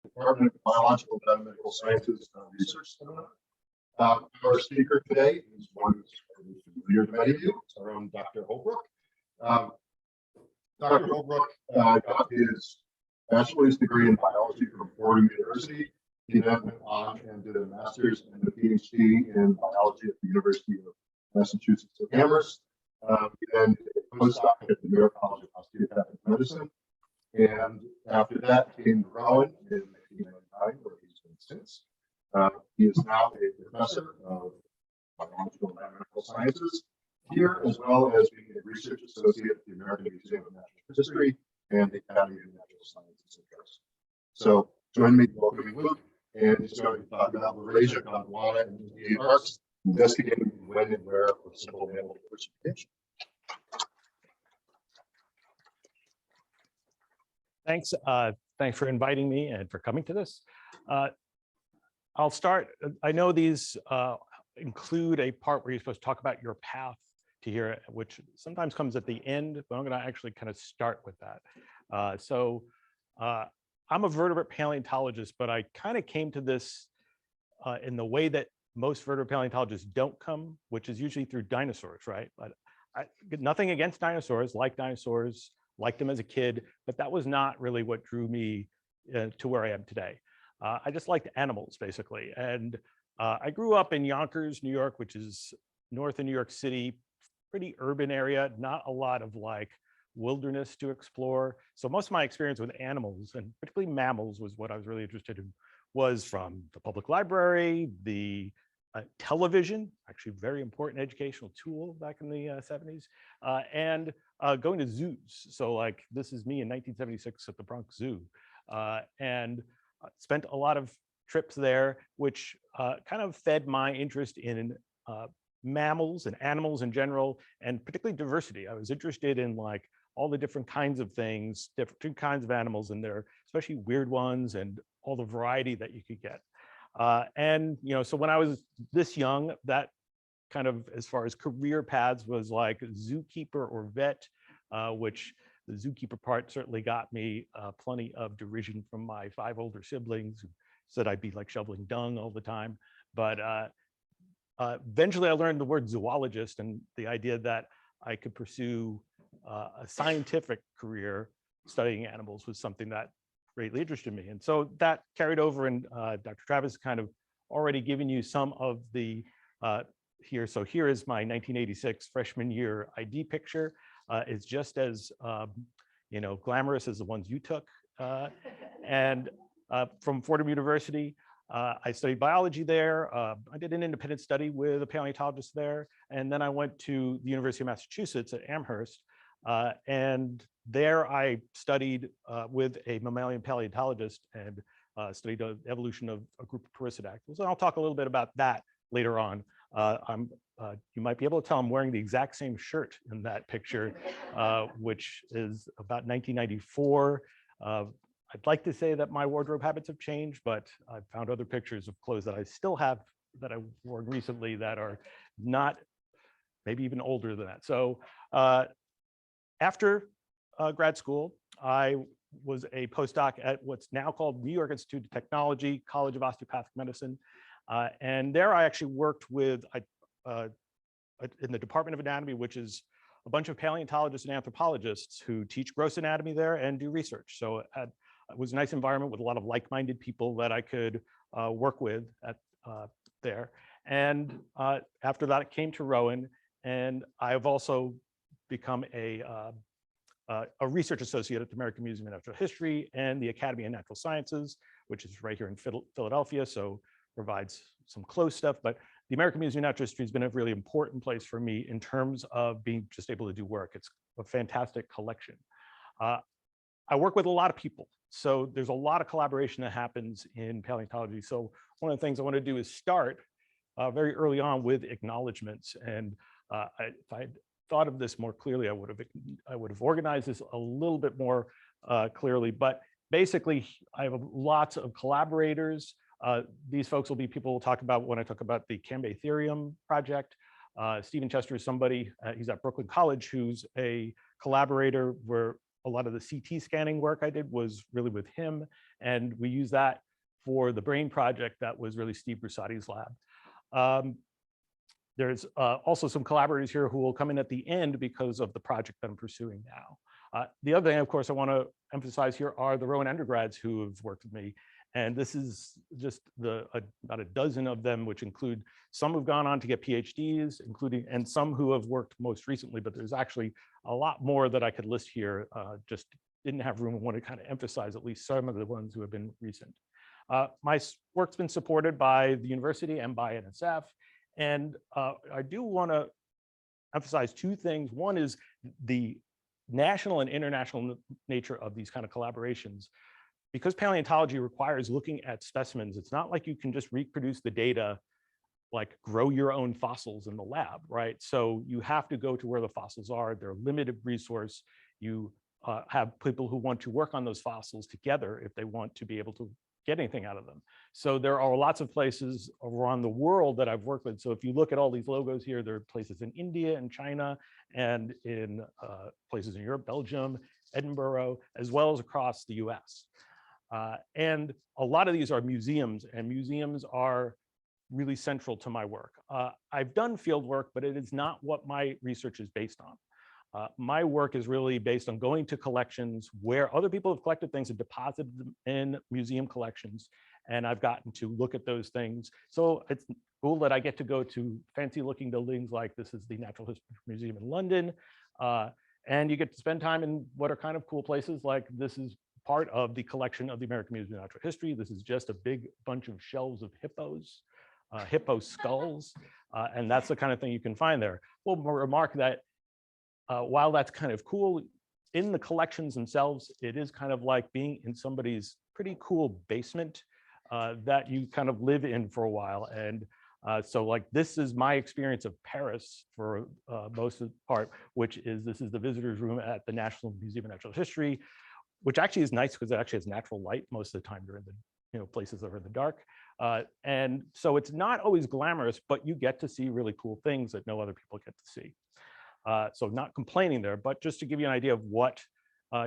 Department of Biological and Biomedical Sciences Research Seminar. Our speaker today is one who's familiar to many of you. It's our own Dr. Holbrook. Dr. Holbrook got his bachelor's degree in biology from Fordham University. He then went on and did a master's and a PhD in biology at the University of Massachusetts at Amherst. He then did a postdoc at the New York College of Osteopathic Medicine. And after that came to Rowan in 1999, where he's been since. He is now a professor of biological and biomedical sciences here, as well as being a research associate at the American Museum of Natural History and the Academy of Natural Sciences and Arts. So join me in welcoming Luke, and he's going to talk about Laurasia, Gondwana, and Indian Arks, investigating when and where for simple mammal diversification. Thanks. Thanks for inviting me and for coming to this. I'll start. I know these include a part where you're supposed to talk about your path to here, which sometimes comes at the end, but I'm going to actually kind of start with that. I'm a vertebrate paleontologist, but I kind of came to this in the way that most vertebrate paleontologists don't come, which is usually through dinosaurs, right? But nothing against dinosaurs, liked them as a kid, but that was not really what drew me to where I am today. I just liked animals, basically. And I grew up in Yonkers, New York, which is north of New York City, pretty urban area, not a lot of like wilderness to explore. So most of my experience with animals, and particularly mammals, was what I was really interested in, was from the public library, the television, actually very important educational tool back in the 70s, and going to zoos. So like this is me in 1976 at the Bronx Zoo, and spent a lot of trips there, which kind of fed my interest in mammals and animals in general, and particularly diversity. I was interested in like all the different kinds of things, different kinds of animals in there, especially weird ones, and all the variety that you could get. And so when I was this young, that kind of, as far as career paths, was like zookeeper or vet, which the zookeeper part certainly got me plenty of derision from my 5 older siblings who said I'd be like shoveling dung all the time. But eventually I learned the word zoologist, and the idea that I could pursue a scientific career studying animals was something that greatly interested me. And so that carried over, and Dr. Travis kind of already given you some of the here. So here is my 1986 freshman year ID picture. It's just as glamorous as the ones you took. And from Fordham University, I studied biology there. I did an independent study with a paleontologist there. And then I went to the University of Massachusetts at Amherst. And there I studied with a mammalian paleontologist and studied the evolution of a group of perissodactyls. And I'll talk a little bit about that later on. You might be able to tell I'm wearing the exact same shirt in that picture, which is about 1994. I'd like to say that my wardrobe habits have changed, but I've found other pictures of clothes that I still have that I wore recently that are not, maybe even older than that. So after grad school, I was a postdoc at what's now called New York Institute of Technology, College of Osteopathic Medicine. And there I actually worked with, in the Department of Anatomy, which is a bunch of paleontologists and anthropologists who teach gross anatomy there and do research. So it was a nice environment with a lot of like-minded people that I could work with there. And after that, it came to Rowan, and I've also become a research associate at the American Museum of Natural History and the Academy of Natural Sciences, which is right here in Philadelphia, so provides some close stuff. But the American Museum of Natural History has been a really important place for me in terms of being just able to do work. It's a fantastic collection. I work with a lot of people, so there's a lot of collaboration that happens in paleontology. So one of the things I want to do is start very early on with acknowledgements. And if I thought of this more clearly, I would have organized this a little bit more clearly. But basically, I have lots of collaborators. These folks will be people we'll talk about when I talk about the Cambatherium project. Stephen Chester is somebody, he's at Brooklyn College, who's a collaborator where a lot of the CT scanning work I did was really with him. And we use that for the brain project that was really Steve Brusati's lab. There's also some collaborators here who will come in at the end because of the project that I'm pursuing now. The other thing, of course, I want to emphasize here are the Rowan undergrads who have worked with me. And this is just about a dozen of them, which include some who've gone on to get PhDs, and some who have worked most recently, but there's actually a lot more that I could list here, just didn't have room. I want to kind of emphasize at least some of the ones who have been recent. My work's been supported by the university and by NSF. And I do want to emphasize two things. One is the national and international nature of these kind of collaborations. Because paleontology requires looking at specimens, it's not like you can just reproduce the data, like grow your own fossils in the lab, right? So you have to go to where the fossils are. They're a limited resource. You have people who want to work on those fossils together if they want to be able to get anything out of them. So there are lots of places around the world that I've worked with. So if you look at all these logos here, there are places in India and China and in places in Europe, Belgium, Edinburgh, as well as across the US. And a lot of these are museums, and museums are really central to my work. I've done field work, but it is not what my research is based on. My work is really based on going to collections where other people have collected things and deposited them in museum collections. And I've gotten to look at those things. So it's cool that I get to go to fancy looking buildings like this is the Natural History Museum in London. And you get to spend time in what are kind of cool places, like this is part of the collection of the American Museum of Natural History. This is just a big bunch of shells of hippos, hippo skulls, and that's the kind of thing you can find there. We'll remark that while that's kind of cool, in the collections themselves, it is kind of like being in somebody's pretty cool basement that you kind of live in for a while. And so like this is my experience of Paris for most of the part, which is this is the visitors room at the National Museum of Natural History, which actually is nice because it actually has natural light most of the time during the places that are in the dark. And so it's not always glamorous, but you get to see really cool things that no other people get to see. So not complaining there, but just to give you an idea of what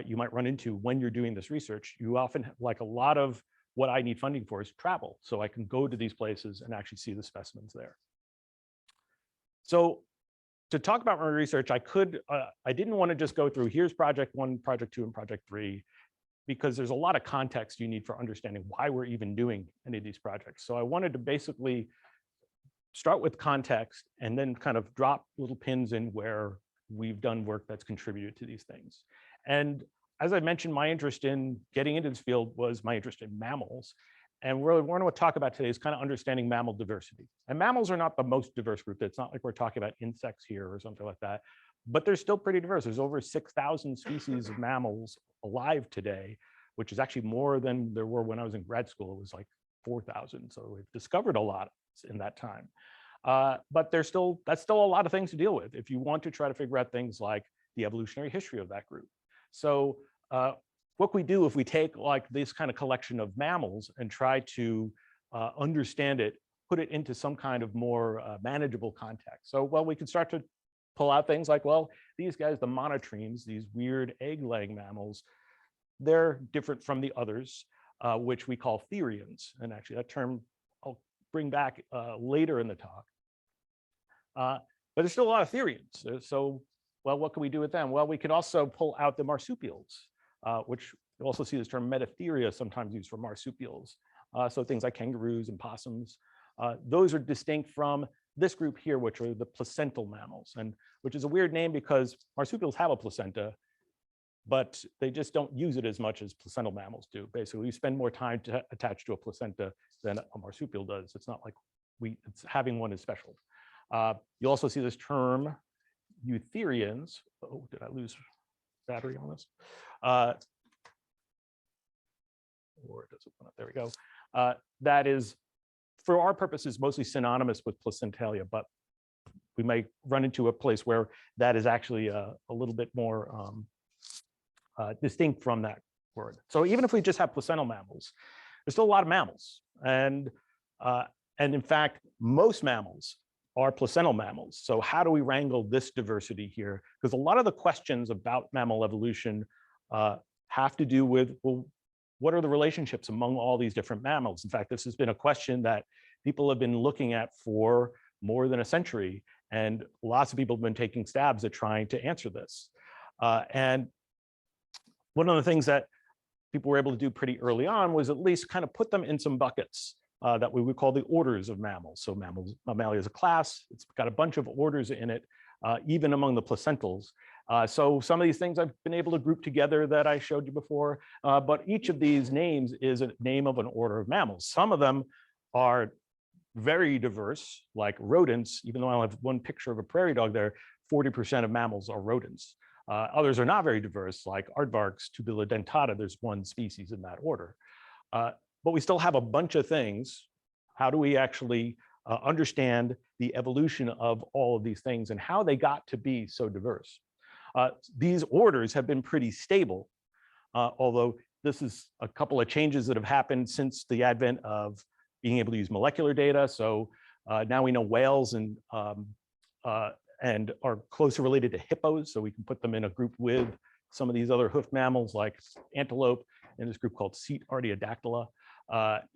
you might run into when you're doing this research, you often, like a lot of what I need funding for is travel. So I can go to these places and actually see the specimens there. So to talk about my research, I didn't want to just go through here's project 1, project 2, and project 3, because there's a lot of context you need for understanding why we're even doing any of these projects. So I wanted to basically start with context and then kind of drop little pins in where we've done work that's contributed to these things. And as I mentioned, my interest in getting into this field was my interest in mammals. And what we're going to talk about today is kind of understanding mammal diversity. And mammals are not the most diverse group. It's not like we're talking about insects here or something like that, but they're still pretty diverse. There's over 6,000 species of mammals alive today, which is actually more than there were when I was in grad school. It was like 4,000. So we've discovered a lot in that time. But that's still a lot of things to deal with if you want to try to figure out things like the evolutionary history of that group. So what we do if we take like this kind of collection of mammals and try to understand it, put it into some kind of more manageable context. So, well, we can start to pull out things like, well, these guys, the monotremes, these weird egg-laying mammals, they're different from the others, which we call therians. And actually that term I'll bring back later in the talk. But there's still a lot of therians. So, well, what can we do with them? Well, we can also pull out the marsupials, which you also see this term metatheria sometimes used for marsupials. So things like kangaroos and possums. Those are distinct from this group here, which are the placental mammals, and which is a weird name because marsupials have a placenta, but they just don't use it as much as placental mammals do. Basically, you spend more time attached to a placenta than a marsupial does. It's not like having one is special. You also see this term eutherians. Oh, did I lose battery on this? Or does it? There we go. That is, for our purposes, mostly synonymous with placentalia, but we may run into a place where that is actually a little bit more distinct from that word. So even if we just have placental mammals, there's still a lot of mammals. And in fact, most mammals are placental mammals. So how do we wrangle this diversity here? Because a lot of the questions about mammal evolution have to do with, well, what are the relationships among all these different mammals? In fact, this has been a question that people have been looking at for more than a century, and lots of people have been taking stabs at trying to answer this. And one of the things that people were able to do pretty early on was at least kind of put them in some buckets that we would call the orders of mammals. So Mammalia is a class. It's got a bunch of orders in it, even among the placentals. So some of these things I've been able to group together that I showed you before, but each of these names is a name of an order of mammals. Some of them are very diverse, like rodents. Even though I have one picture of a prairie dog there, 40% of mammals are rodents. Others are not very diverse, like aardvarks, tubulidentata. There's one species in that order. But we still have a bunch of things. How do we actually understand the evolution of all of these things and how they got to be so diverse? These orders have been pretty stable, although this is a couple of changes that have happened since the advent of being able to use molecular data. So now we know whales and are closely related to hippos, so we can put them in a group with some of these other hoofed mammals like antelope in this group called Ceet artiodactyla.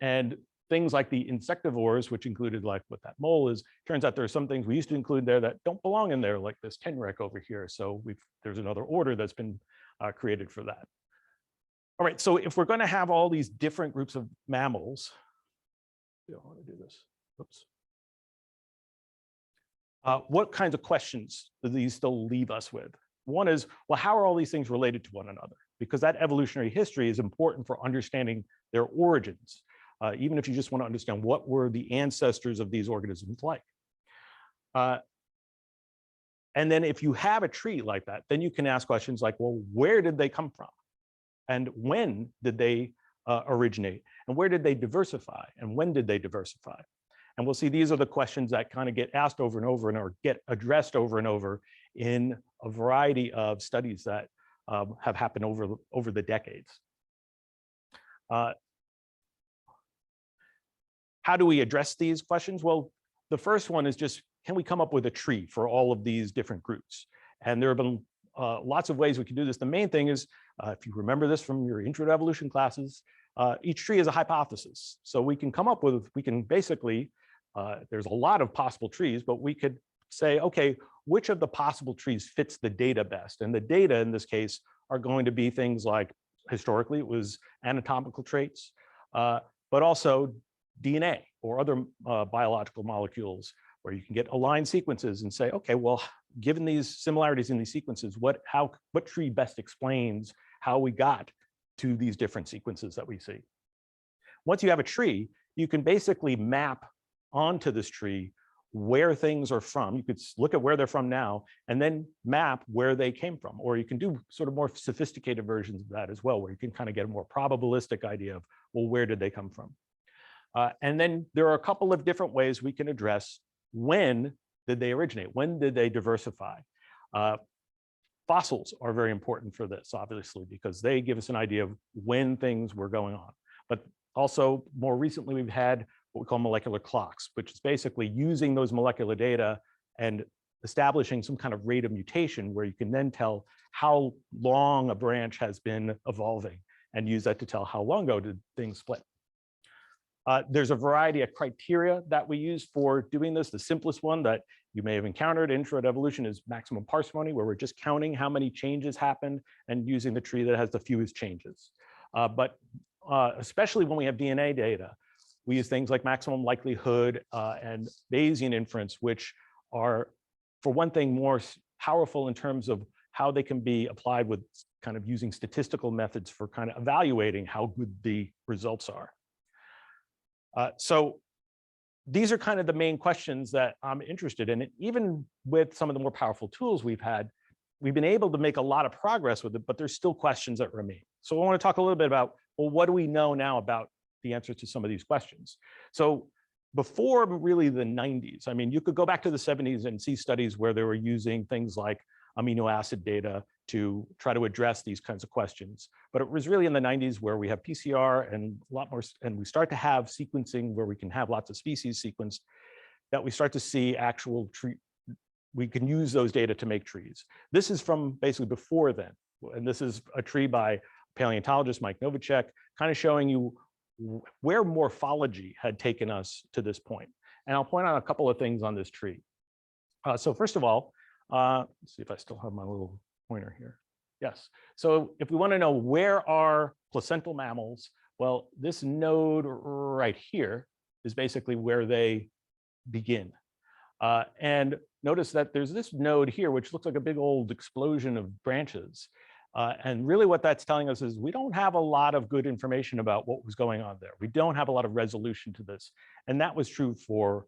And things like the insectivores, which included like what that mole is, turns out there are some things we used to include there that don't belong in there, like this tenrec over here. So there's another order that's been created for that. All right, so if we're going to have all these different groups of mammals, I want to do this. Oops. What kinds of questions do these still leave us with? One is, well, how are all these things related to one another? Because that evolutionary history is important for understanding their origins, even if you just want to understand what were the ancestors of these organisms like. And then if you have a tree like that, then you can ask questions like, well, where did they come from? And when did they originate? And where did they diversify? And when did they diversify? And we'll see these are the questions that kind of get asked over and over and or get addressed over and over in a variety of studies that have happened over the decades. How do we address these questions? Well, the first one is just, can we come up with a tree for all of these different groups? And there have been lots of ways we can do this. The main thing is, if you remember this from your intro to evolution classes, each tree is a hypothesis. So we can come up with, we can basically, there's a lot of possible trees, but we could say, okay, which of the possible trees fits the data best? And the data in this case are going to be things like, historically it was anatomical traits, but also DNA or other biological molecules where you can get aligned sequences and say, okay, well, given these similarities in these sequences, what tree best explains how we got to these different sequences that we see? Once you have a tree, you can basically map onto this tree where things are from. You could look at where they're from now and then map where they came from, or you can do sort of more sophisticated versions of that as well, where you can kind of get a more probabilistic idea of, well, where did they come from? And then there are a couple of different ways we can address when did they originate? When did they diversify? Fossils are very important for this, obviously, because they give us an idea of when things were going on. But also, more recently, we've had what we call molecular clocks, which is basically using those molecular data and establishing some kind of rate of mutation where you can then tell how long a branch has been evolving and use that to tell how long ago did things split. There's a variety of criteria that we use for doing this. The simplest one that you may have encountered in intro to evolution is maximum parsimony, where we're just counting how many changes happened and using the tree that has the fewest changes. But especially when we have DNA data, we use things like maximum likelihood and Bayesian inference, which are, for one thing, more powerful in terms of how they can be applied with kind of using statistical methods for kind of evaluating how good the results are. So these are kind of the main questions that I'm interested in. And even with some of the more powerful tools we've been able to make a lot of progress with it, but there's still questions that remain. So I want to talk a little bit about, well, what do we know now about the answers to some of these questions? So before really the 90s, I mean, you could go back to the 70s and see studies where they were using things like amino acid data to try to address these kinds of questions. But it was really in the 90s where we have PCR and a lot more, and we start to have sequencing where we can have lots of species sequenced, that we start to see actual tree, we can use those data to make trees. This is from basically before then. And this is a tree by paleontologist Mike Novacek, kind of showing you where morphology had taken us to this point. And I'll point out a couple of things on this tree. So first of all, let's see if I still have my little pointer here. Yes. So if we want to know where are placental mammals, well, this node right here is basically where they begin. And notice that there's this node here, which looks like a big old explosion of branches. And really what that's telling us is we don't have a lot of good information about what was going on there. We don't have a lot of resolution to this. And that was true for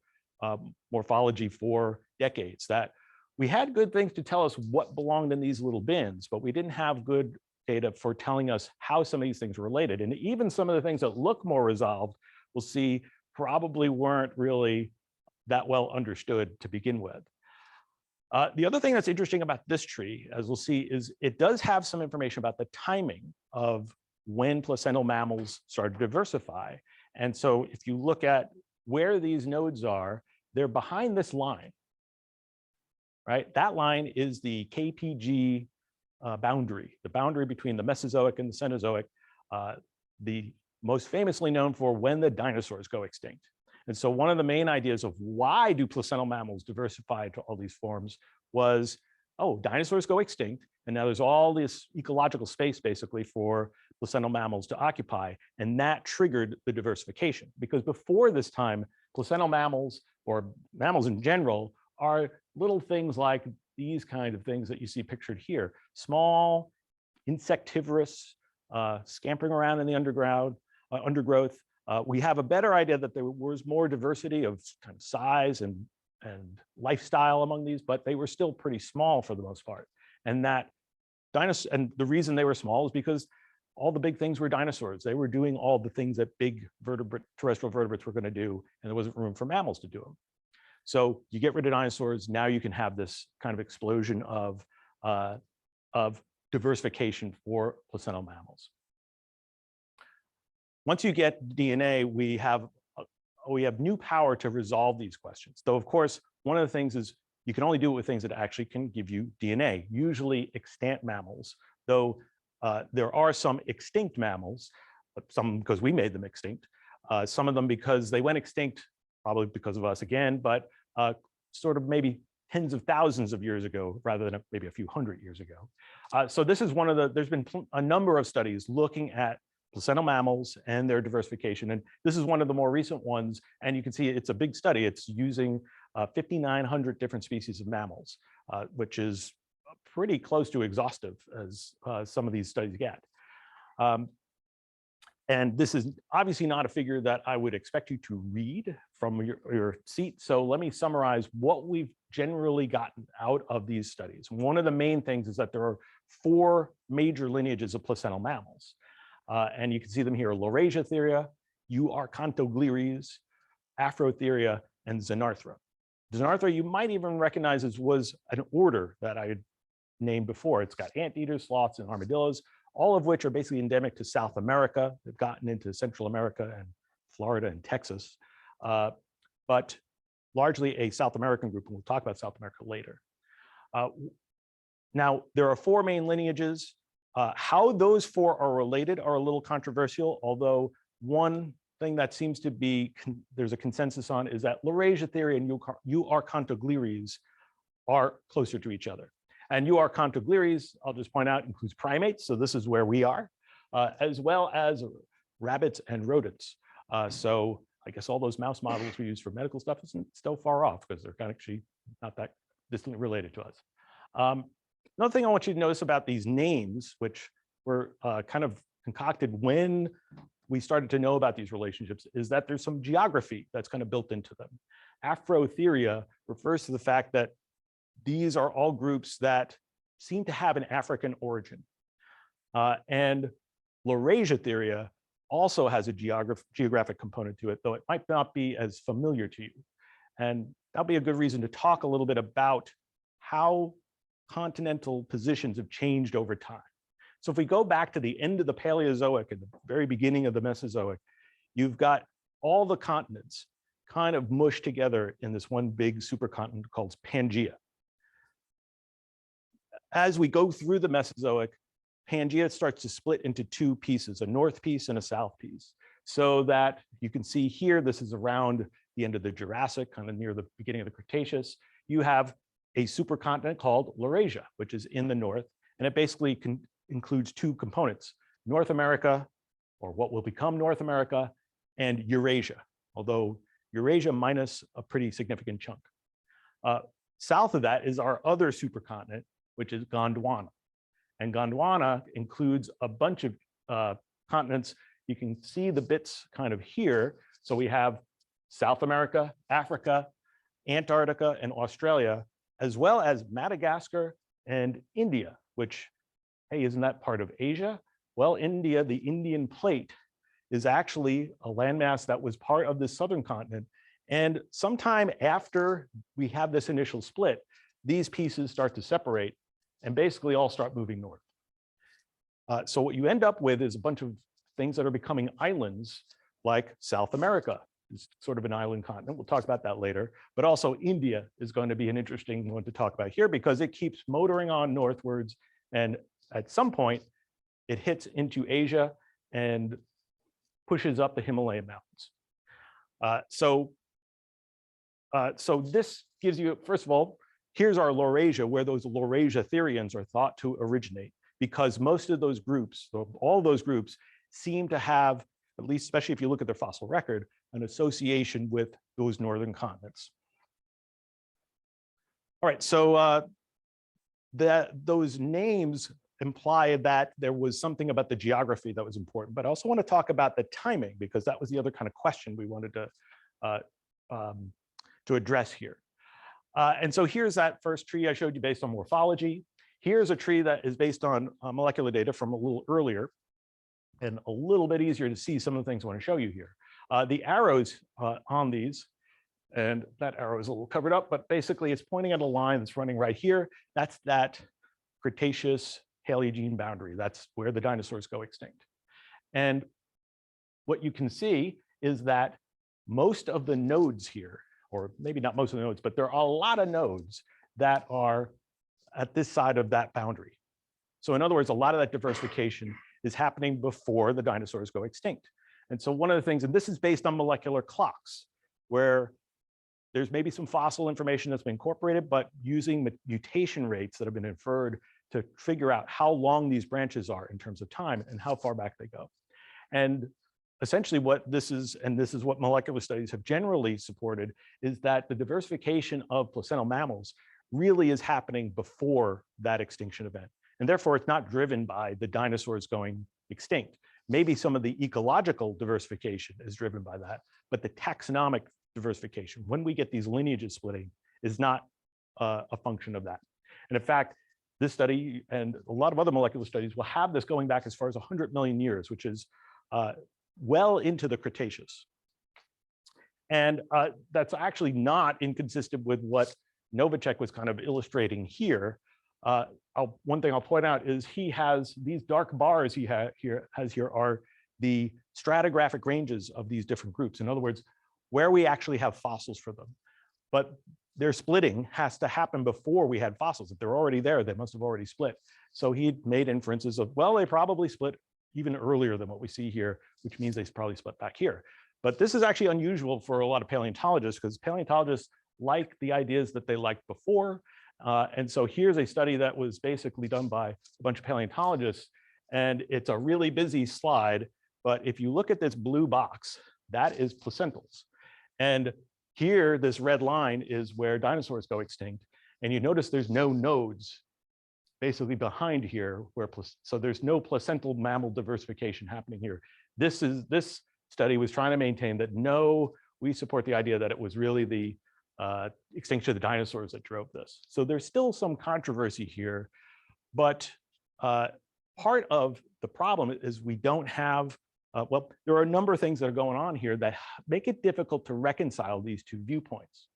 morphology for decades, that we had good things to tell us what belonged in these little bins, but we didn't have good data for telling us how some of these things were related. And even some of the things that look more resolved, we'll see probably weren't really that well understood to begin with. The other thing that's interesting about this tree, as we'll see, is it does have some information about the timing of when placental mammals started to diversify. And so if you look at where these nodes are, they're behind this line, right? That line is the KPG boundary, the boundary between the Mesozoic and the Cenozoic, the most famously known for when the dinosaurs go extinct. And so one of the main ideas of why do placental mammals diversify to all these forms was, oh, dinosaurs go extinct, and now there's all this ecological space basically for placental mammals to occupy, and that triggered the diversification. Because before this time, placental mammals, or mammals in general, are little things like these kind of things that you see pictured here. Small, insectivorous, scampering around in the undergrowth. We have a better idea that there was more diversity of kind of size and lifestyle among these, but they were still pretty small for the most part. And that and the reason they were small is because all the big things were dinosaurs. They were doing all the things that big terrestrial vertebrates were going to do, and there wasn't room for mammals to do them. So you get rid of dinosaurs, now you can have this kind of explosion of diversification for placental mammals. Once you get DNA, we have new power to resolve these questions. Though, of course, one of the things is you can only do it with things that actually can give you DNA, usually extant mammals, though there are some extinct mammals, some because we made them extinct, some of them because they went extinct, probably because of us again, but sort of maybe tens of thousands of years ago, rather than maybe a few hundred years ago. So this is one of the, there's been a number of studies looking at placental mammals and their diversification. And this is one of the more recent ones. And you can see it's a big study. It's using 5,900 different species of mammals, which is pretty close to exhaustive as some of these studies get. And this is obviously not a figure that I would expect you to read from your seat. So let me summarize what we've generally gotten out of these studies. One of the main things is that there are 4 major lineages of placental mammals. And you can see them here: Laurasiotheria, Archontoglires, Afrotheria, and Xenarthra. Xenarthra, you might even recognize as was an order that I had named before. It's got anteaters, sloths, and armadillos, all of which are basically endemic to South America. They've gotten into Central America and Florida and Texas, but largely a South American group, and we'll talk about South America later. Now, there are 4 main lineages. How those 4 are related are a little controversial, although one thing that seems to be, there's a consensus on, is that Laurasiotheria and Archontoglires are closer to each other. And Archontoglires, I'll just point out, includes primates, so this is where we are, as well as rabbits and rodents. So I guess all those mouse models we use for medical stuff isn't still far off, because they're kind of actually not that distantly related to us. Another thing I want you to notice about these names, which were kind of concocted when we started to know about these relationships, is that there's some geography that's kind of built into them. Afrotheria refers to the fact that these are all groups that seem to have an African origin. And Laurasiotheria also has a geographic component to it, though it might not be as familiar to you. And that'll be a good reason to talk a little bit about how continental positions have changed over time. So if we go back to the end of the Paleozoic and the very beginning of the Mesozoic, you've got all the continents kind of mushed together in this one big supercontinent called Pangaea. As we go through the Mesozoic, Pangea starts to split into two pieces, a north piece and a south piece. So that you can see here, this is around the end of the Jurassic, kind of near the beginning of the Cretaceous. You have a supercontinent called Laurasia, which is in the north, and it basically includes two components, North America, or what will become North America, and Eurasia, although Eurasia minus a pretty significant chunk. South of that is our other supercontinent, which is Gondwana. And Gondwana includes a bunch of continents. You can see the bits kind of here. So we have South America, Africa, Antarctica, and Australia, as well as Madagascar and India, which, hey, isn't that part of Asia? Well, India, the Indian plate, is actually a landmass that was part of the southern continent. And sometime after we have this initial split, these pieces start to separate and basically all start moving north. So what you end up with is a bunch of things that are becoming islands, like South America is sort of an island continent. We'll talk about that later. But also India is going to be an interesting one to talk about here because it keeps motoring on northwards. And at some point, it hits into Asia and pushes up the Himalayan mountains. So this gives you, first of all, here's our Laurasia, where those Laurasia therians are thought to originate, because most of those groups, all those groups, seem to have, at least especially if you look at their fossil record, an association with those northern continents. All right, so those names imply that there was something about the geography that was important, but I also want to talk about the timing, because that was the other kind of question we wanted to address here. And so here's that first tree I showed you based on morphology. Here's a tree that is based on molecular data from a little earlier, and a little bit easier to see some of the things I want to show you here. The arrows on these, and that arrow is a little covered up, but basically it's pointing at a line that's running right here. That's that Cretaceous Paleogene boundary. That's where the dinosaurs go extinct. And what you can see is that most of the nodes here, or maybe not most of the nodes, but there are a lot of nodes that are at this side of that boundary. So in other words, a lot of that diversification is happening before the dinosaurs go extinct. And so one of the things, and this is based on molecular clocks, where there's maybe some fossil information that's been incorporated, but using mutation rates that have been inferred to figure out how long these branches are in terms of time and how far back they go. And essentially what this is, and this is what molecular studies have generally supported, is that the diversification of placental mammals really is happening before that extinction event. And therefore it's not driven by the dinosaurs going extinct. Maybe some of the ecological diversification is driven by that, but the taxonomic diversification, when we get these lineages splitting, is not a function of that. And in fact, this study and a lot of other molecular studies will have this going back as far as 100 million years, which is well into the Cretaceous. And that's actually not inconsistent with what Novacek was kind of illustrating here. One thing I'll point out is he has these dark bars he has here are the stratigraphic ranges of these different groups. In other words, where we actually have fossils for them. But their splitting has to happen before we had fossils. If they're already there, they must have already split. So he made inferences of, well, they probably split even earlier than what we see here, which means they probably split back here. But this is actually unusual for a lot of paleontologists, because paleontologists like the ideas that they liked before. And so here's a study that was basically done by a bunch of paleontologists, and it's a really busy slide. But if you look at this blue box, that is placentals. And here, this red line is where dinosaurs go extinct. And you notice there's no nodes basically behind here, so there's no placental mammal diversification happening here. This study was trying to maintain that no, we support the idea that it was really the extinction of the dinosaurs that drove this. So there's still some controversy here, but part of the problem is we don't have, well, there are a number of things that are going on here that make it difficult to reconcile these two viewpoints.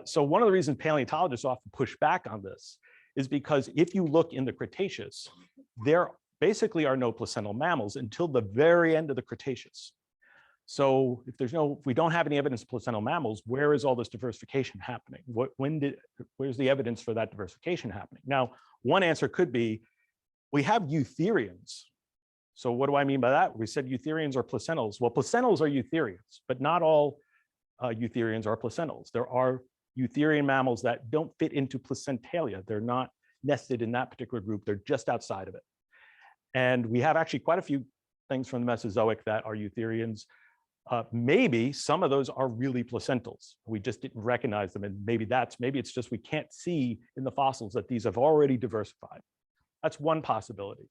So one of the reasons paleontologists often push back on this is because if you look in the Cretaceous, there basically are no placental mammals until the very end of the Cretaceous. So if we don't have any evidence of placental mammals, where is all this diversification happening? Where's the evidence for that diversification happening? Now, one answer could be, we have eutherians. So what do I mean by that? We said eutherians are placentals. Well, placentals are eutherians, but not all eutherians are placentals. There are eutherian mammals that don't fit into placentalia. They're not nested in that particular group. They're just outside of it. And we have actually quite a few things from the Mesozoic that are eutherians. Maybe some of those are really placentals. We just didn't recognize them. And maybe it's just we can't see in the fossils that these have already diversified. That's one possibility.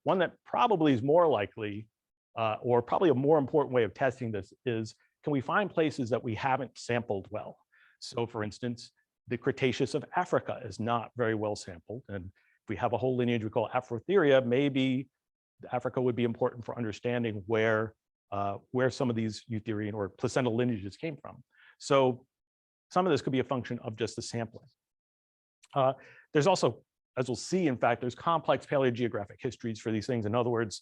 One that probably is more likely, or probably a more important way of testing this is, can we find places that we haven't sampled well? So for instance, the Cretaceous of Africa is not very well sampled. And if we have a whole lineage we call Afrotheria, maybe Africa would be important for understanding where some of these eutherian or placental lineages came from. So some of this could be a function of just the sampling. There's also, as we'll see, in fact, there's complex paleogeographic histories for these things. In other words,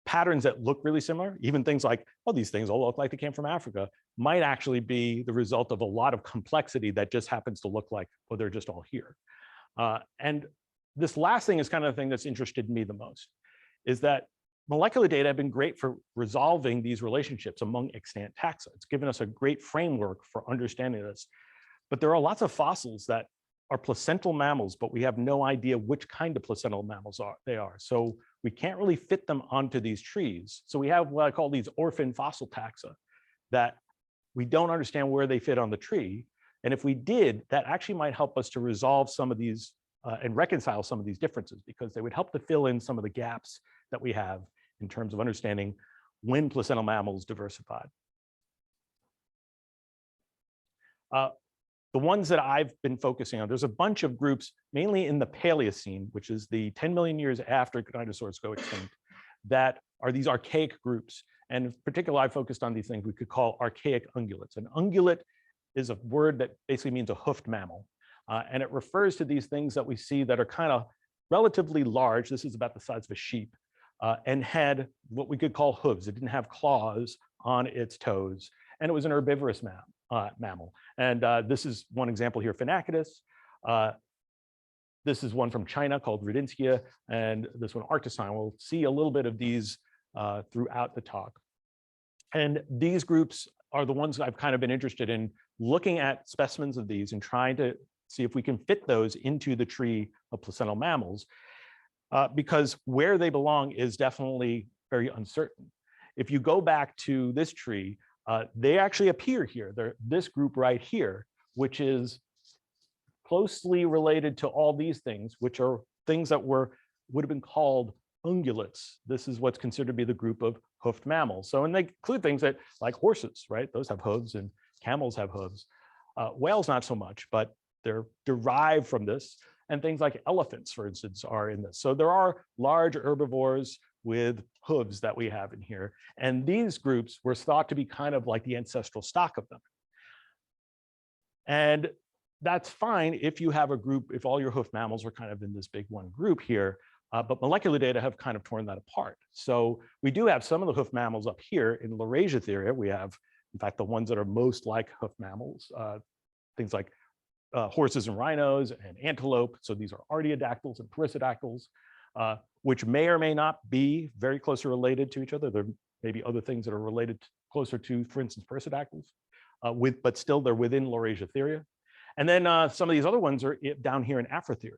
patterns that look really similar, even things like, oh, these things all look like they came from Africa, might actually be the result of a lot of complexity that just happens to look like, well, they're just all here. And this last thing is kind of the thing that's interested me the most, is that molecular data have been great for resolving these relationships among extant taxa. It's given us a great framework for understanding this. But there are lots of fossils that are placental mammals, but we have no idea which kind of placental mammals they are. So we can't really fit them onto these trees. So we have what I call these orphan fossil taxa that we don't understand where they fit on the tree. And if we did, that actually might help us to resolve some of these and reconcile some of these differences, because they would help to fill in some of the gaps that we have in terms of understanding when placental mammals diversified. The ones that I've been focusing on, there's a bunch of groups, mainly in the Paleocene, which is the 10 million years after dinosaurs go extinct, that are these archaic groups. And in particular, I focused on these things we could call archaic ungulates. An ungulate is a word that basically means a hoofed mammal. And it refers to these things that we see that are kind of relatively large. This is about the size of a sheep, and had what we could call hooves. It didn't have claws on its toes, and it was an herbivorous mammal. And this is one example here, Phynacetus. This is one from China called Rhodinskia, and this one Arcticine. We'll see a little bit of these throughout the talk. And these groups are the ones I've kind of been interested in, looking at specimens of these and trying to see if we can fit those into the tree of placental mammals, because where they belong is definitely very uncertain. If you go back to this tree, they actually appear here. They're this group right here, which is closely related to all these things, which are things that would have been called ungulates. This is what's considered to be the group of hoofed mammals. So, and they include things that, like horses, right? Those have hooves, and camels have hooves. Whales, not so much, but they're derived from this. And things like elephants, for instance, are in this. So there are large herbivores with hooves that we have in here. And these groups were thought to be kind of like the ancestral stock of them. And that's fine if you have a group, if all your hoofed mammals are kind of in this big one group here, but molecular data have kind of torn that apart. So we do have some of the hoofed mammals up here in Laurasia. We have, in fact, the ones that are most like hoofed mammals, things like horses and rhinos and antelope. So these are artiodactyls and perissodactyls, which may or may not be very closely related to each other. There may be other things that are related closer to, for instance, perissodactyls, but still they're within Laurasia. And then some of these other ones are down here in Afrotheria.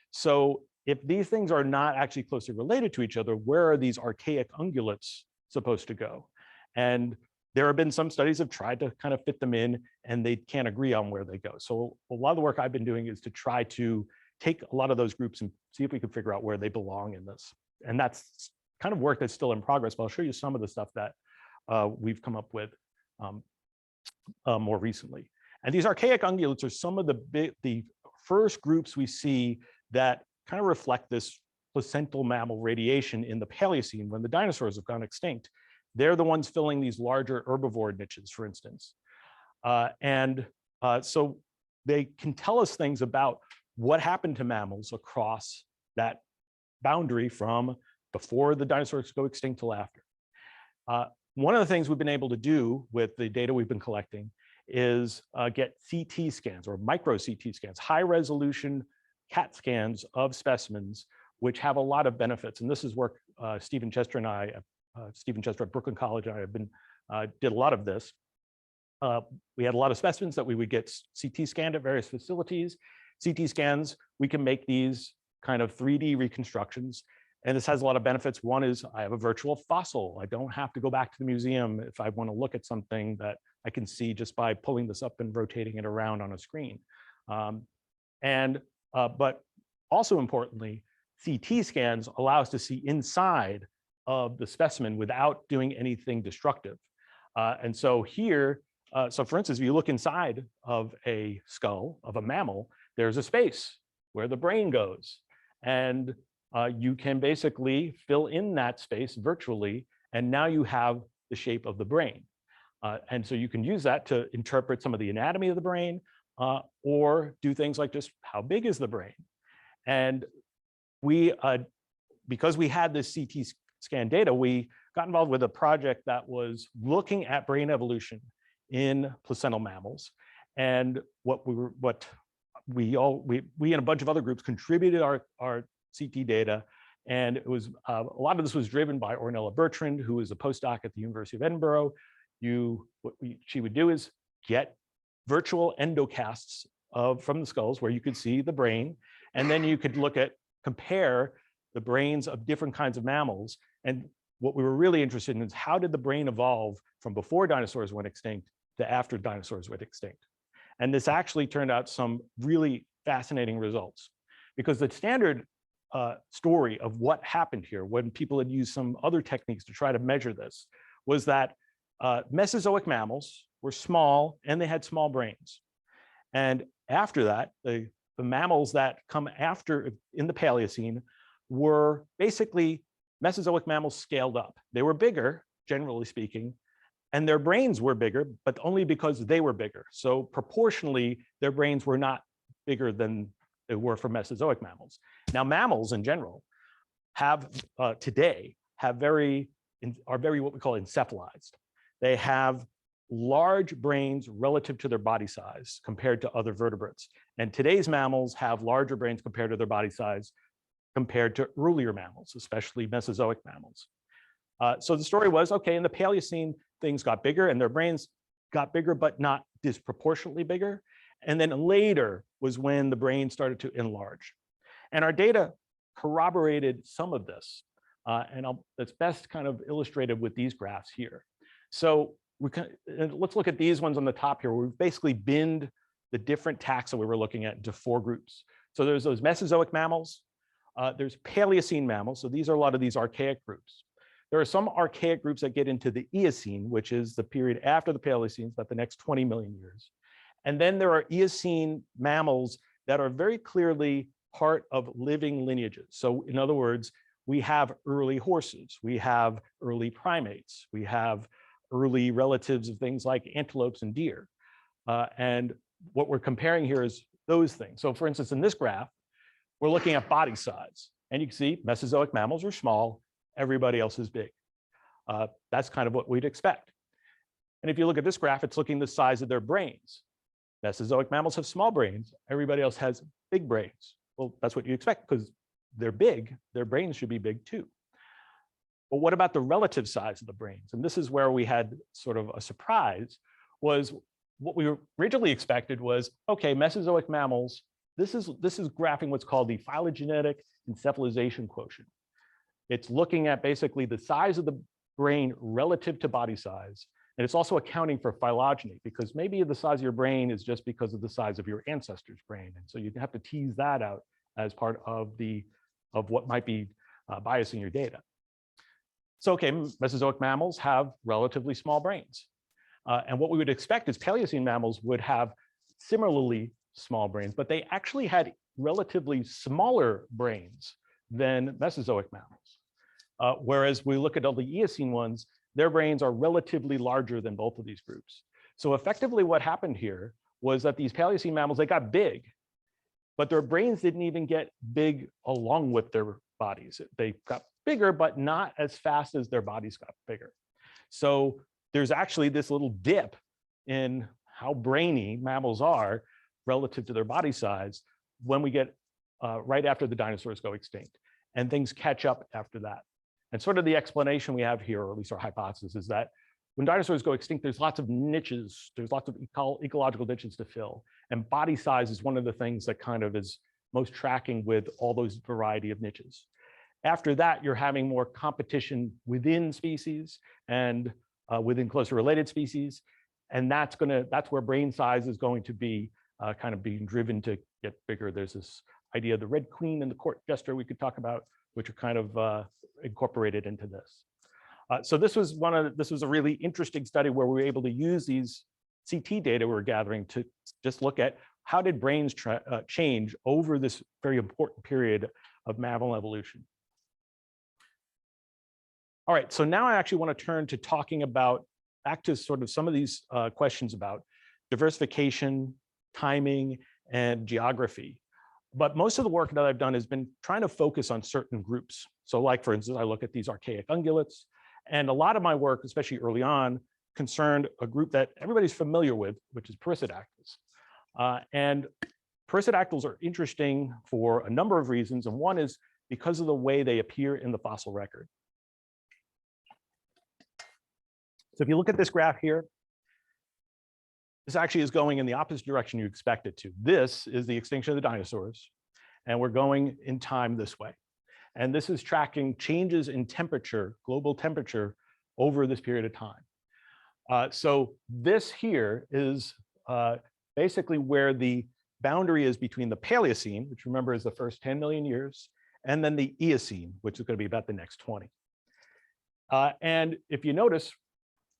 So if these things are not actually closely related to each other, where are these archaic ungulates supposed to go? And there have been some studies that have tried to kind of fit them in, and they can't agree on where they go. So a lot of the work I've been doing is to try to take a lot of those groups and see if we can figure out where they belong in this. And that's kind of work that's still in progress, but I'll show you some of the stuff that we've come up with more recently. And these archaic ungulates are some of the first groups we see that kind of reflect this placental mammal radiation in the Paleocene when the dinosaurs have gone extinct. They're the ones filling these larger herbivore niches, for instance. So they can tell us things about what happened to mammals across that boundary from before the dinosaurs go extinct till after. One of the things we've been able to do with the data we've been collecting is get CT scans or micro CT scans, high resolution CAT scans of specimens which have a lot of benefits. And this is work Stephen Chester and I, Stephen Chester at Brooklyn College, and I have been did a lot of this. We had a lot of specimens that we would get CT scanned at various facilities. CT scans, we can make these kind of 3D reconstructions. And this has a lot of benefits. One is I have a virtual fossil. I don't have to go back to the museum if I want to look at something that I can see just by pulling this up and rotating it around on a screen. But also importantly, CT scans allow us to see inside of the specimen without doing anything destructive. And so here, so for instance, if you look inside of a skull of a mammal, there's a space where the brain goes. And you can basically fill in that space virtually, and now you have the shape of the brain. And so you can use that to interpret some of the anatomy of the brain, or do things like just how big is the brain. And we, because we had this CT scan data, we got involved with a project that was looking at brain evolution in placental mammals. And we and a bunch of other groups contributed our CT data. And it was a lot of this was driven by Ornella Bertrand, who is a postdoc at the University of Edinburgh. What she would do is get virtual endocasts from the skulls where you could see the brain, and then you could compare the brains of different kinds of mammals. And what we were really interested in is how did the brain evolve from before dinosaurs went extinct to after dinosaurs went extinct. And this actually turned out some really fascinating results, because the standard story of what happened here when people had used some other techniques to try to measure this was that Mesozoic mammals were small and they had small brains. And after that, the mammals that come after in the Paleocene were basically Mesozoic mammals scaled up. They were bigger, generally speaking, and their brains were bigger, but only because they were bigger. So proportionally, their brains were not bigger than they were for Mesozoic mammals. Now, mammals in general have today are very what we call encephalized. They have large brains relative to their body size compared to other vertebrates. And today's mammals have larger brains compared to their body size compared to earlier mammals, especially Mesozoic mammals. So the story was, okay, in the Paleocene, things got bigger and their brains got bigger, but not disproportionately bigger. And then later was when the brain started to enlarge. And our data corroborated some of this. It's best kind of illustrated with these graphs here. So let's look at these ones on the top here. We've basically binned the different taxa we were looking at into 4 groups. So there's those Mesozoic mammals, there's Paleocene mammals. So these are a lot of these archaic groups. There are some archaic groups that get into the Eocene, which is the period after the Paleocene, about the next 20 million years. And then there are Eocene mammals that are very clearly part of living lineages. So in other words, we have early horses, we have early primates, we have early relatives of things like antelopes and deer. And what we're comparing here is those things. So for instance, in this graph, we're looking at body size. And you can see Mesozoic mammals are small, everybody else is big. That's kind of what we'd expect. And if you look at this graph, it's looking the size of their brains. Mesozoic mammals have small brains, everybody else has big brains. Well, that's what you expect because they're big, their brains should be big too. But what about the relative size of the brains? And this is where we had sort of a surprise, was what we originally expected was, okay, Mesozoic mammals, this is graphing what's called the phylogenetic encephalization quotient. It's looking at basically the size of the brain relative to body size. And it's also accounting for phylogeny, because maybe the size of your brain is just because of the size of your ancestor's brain. And so you have to tease that out as part of what might be biasing your data. So, okay, Mesozoic mammals have relatively small brains. And what we would expect is Paleocene mammals would have similarly small brains, but they actually had relatively smaller brains than Mesozoic mammals. Whereas we look at all the Eocene ones, their brains are relatively larger than both of these groups. So effectively what happened here was that these Paleocene mammals, they got big, but their brains didn't even get big along with their bodies. They got bigger, but not as fast as their bodies got bigger. So there's actually this little dip in how brainy mammals are relative to their body size when we get right after the dinosaurs go extinct. and things catch up after that. And sort of the explanation we have here, or at least our hypothesis, is that when dinosaurs go extinct, there's lots of niches, there's lots of ecological niches to fill. And body size is one of the things that kind of is most tracking with all those variety of niches. After that, you're having more competition within species and within closer related species. And that's where brain size is going to be kind of being driven to get bigger. There's this idea of the red queen and the court jester we could talk about, which are kind of incorporated into this. So this was a really interesting study where we were able to use these CT data we were gathering to just look at how did brains change over this very important period of mammal evolution. All right, so now I actually want to turn to talking about back to sort of some of these questions about diversification, timing, and geography. But most of the work that I've done has been trying to focus on certain groups. So like, for instance, I look at these archaic ungulates, and a lot of my work, especially early on, concerned a group that everybody's familiar with, which is perissodactyls. And perissodactyls are interesting for a number of reasons, and one is because of the way they appear in the fossil record. So if you look at this graph here, this actually is going in the opposite direction you expect it to. This is the extinction of the dinosaurs, and we're going in time this way. And this is tracking changes in temperature, global temperature, over this period of time. So this here is basically where the boundary is between the Paleocene, which remember is the first 10 million years, and then the Eocene, which is going to be about the next 20. And if you notice,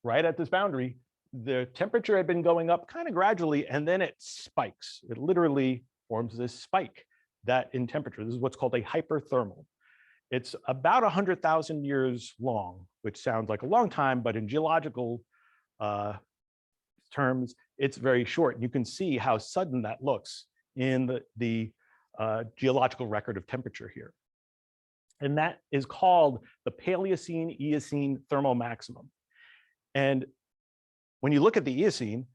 right at this boundary, the temperature had been going up kind of gradually, and then it spikes. It literally forms this spike that in temperature. This is what's called a hyperthermal. It's about 100,000 years long, which sounds like a long time, but in geological terms, it's very short. You can see how sudden that looks in the geological record of temperature here. And that is called the Paleocene-Eocene thermal maximum. And when you look at the Eocene,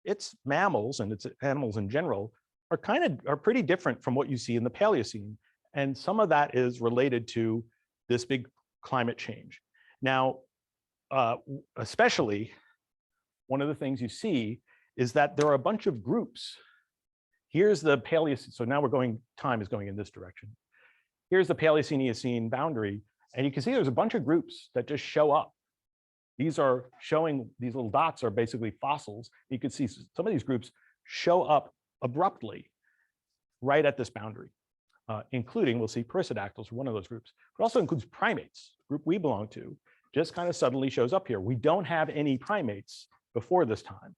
its mammals and its animals in general are pretty different from what you see in the Paleocene. And some of that is related to this big climate change. Now, especially one of the things you see is that there are a bunch of groups. Here's the Paleocene. So now time is going in this direction. Here's the Paleocene-Eocene boundary. And you can see there's a bunch of groups that just show up. These are showing, these little dots are basically fossils. You can see some of these groups show up abruptly right at this boundary, including, we'll see perissodactyls, one of those groups. It also includes primates, the group we belong to, just kind of suddenly shows up here. We don't have any primates before this time.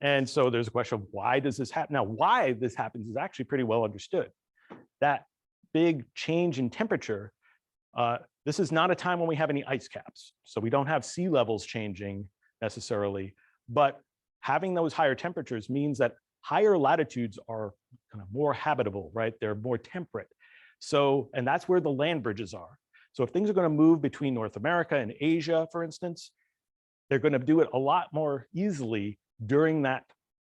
And so there's a question of why does this happen? Now, why this happens is actually pretty well understood. That big change in temperature, this is not a time when we have any ice caps. So we don't have sea levels changing necessarily, but having those higher temperatures means that higher latitudes are kind of more habitable, right? They're more temperate. So, and that's where the land bridges are. So if things are going to move between North America and Asia, for instance, they're going to do it a lot more easily during that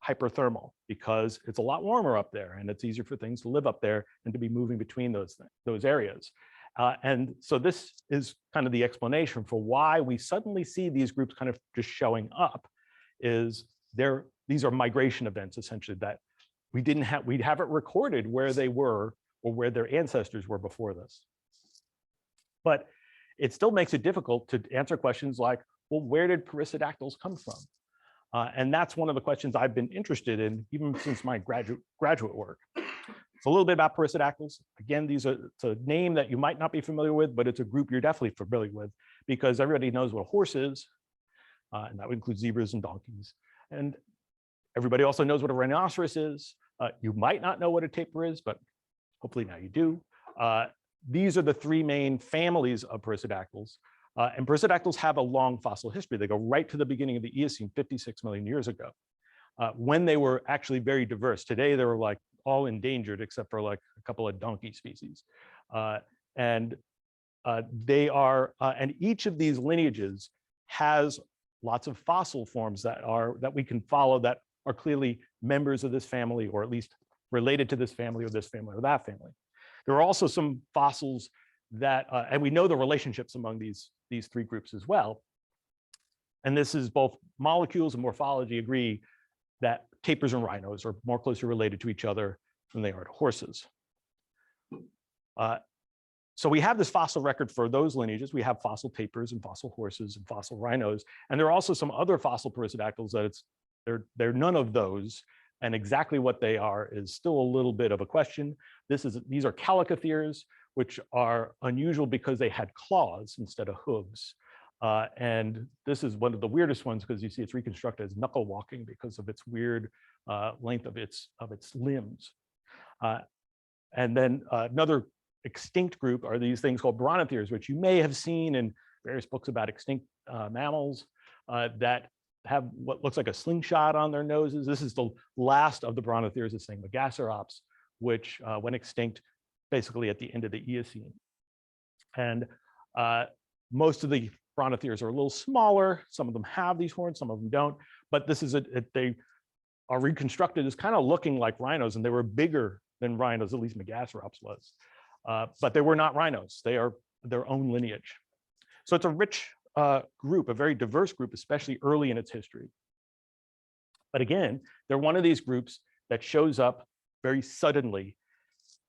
hyperthermal because it's a lot warmer up there and it's easier for things to live up there and to be moving between those areas. And so this is kind of the explanation for why we suddenly see these groups kind of just showing up is these are migration events essentially that we haven't recorded where they were or where their ancestors were before this. But it still makes it difficult to answer questions like, well, where did perissodactyls come from? And that's one of the questions I've been interested in even since my graduate work. So a little bit about perissodactyls. Again, it's a name that you might not be familiar with, but it's a group you're definitely familiar with because everybody knows what a horse is, and that would include zebras and donkeys. And everybody also knows what a rhinoceros is. You might not know what a tapir is, but hopefully now you do. These are the three main families of perissodactyls. And perissodactyls have a long fossil history. They go right to the beginning of the Eocene, 56 million years ago, when they were actually very diverse. Today, they were like all endangered except for like a couple of donkey species. And each of these lineages has lots of fossil forms that we can follow that are clearly members of this family, or at least related to this family or that family. There are also some fossils that, and we know the relationships among these three groups as well. And this is both molecules and morphology agree that tapirs and rhinos are more closely related to each other than they are to horses. So we have this fossil record for those lineages. We have fossil tapirs and fossil horses and fossil rhinos. And there are also some other fossil perissodactyls that they're none of those. And exactly what they are is still a little bit of a question. These are calicotheres, which are unusual because they had claws instead of hooves. And this is one of the weirdest ones because you see it's reconstructed as knuckle walking because of its weird length of its limbs. And then another extinct group are these things called brontotheres, which you may have seen in various books about extinct mammals that have what looks like a slingshot on their noses. This is the last of the brontotheres, this thing, Megacerops, which went extinct basically at the end of the Eocene. And most of the brontotheres are a little smaller. Some of them have these horns, some of them don't. But this is they are reconstructed as kind of looking like rhinos, and they were bigger than rhinos, at least Megacerops was. But they were not rhinos. They are their own lineage. So it's a rich group, a very diverse group, especially early in its history. But again, they're one of these groups that shows up very suddenly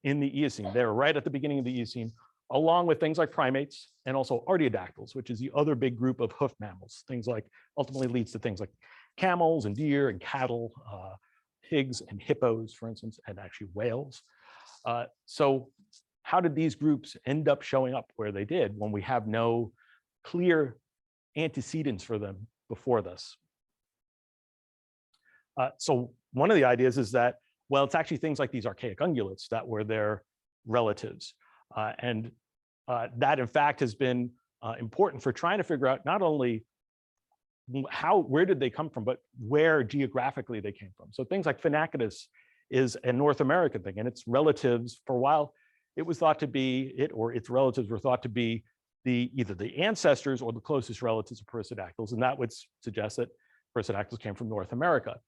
in the Eocene. They're right at the beginning of the Eocene, along with things like primates and also artiodactyls, which is the other big group of hoof mammals. Things like ultimately leads to things like camels and deer and cattle, pigs and hippos, for instance, and actually whales. So how did these groups end up showing up where they did when we have no clear antecedents for them before this? So one of the ideas is that, well, it's actually things like these archaic ungulates that were their relatives. And that, in fact, has been important for trying to figure out not only where did they come from, but where geographically they came from. So things like Phynacetus is a North American thing, and its relatives, for a while, it was thought to be, its relatives were thought to be either the ancestors or the closest relatives of perissodactyls, and that would suggest that perissodactyls came from North America.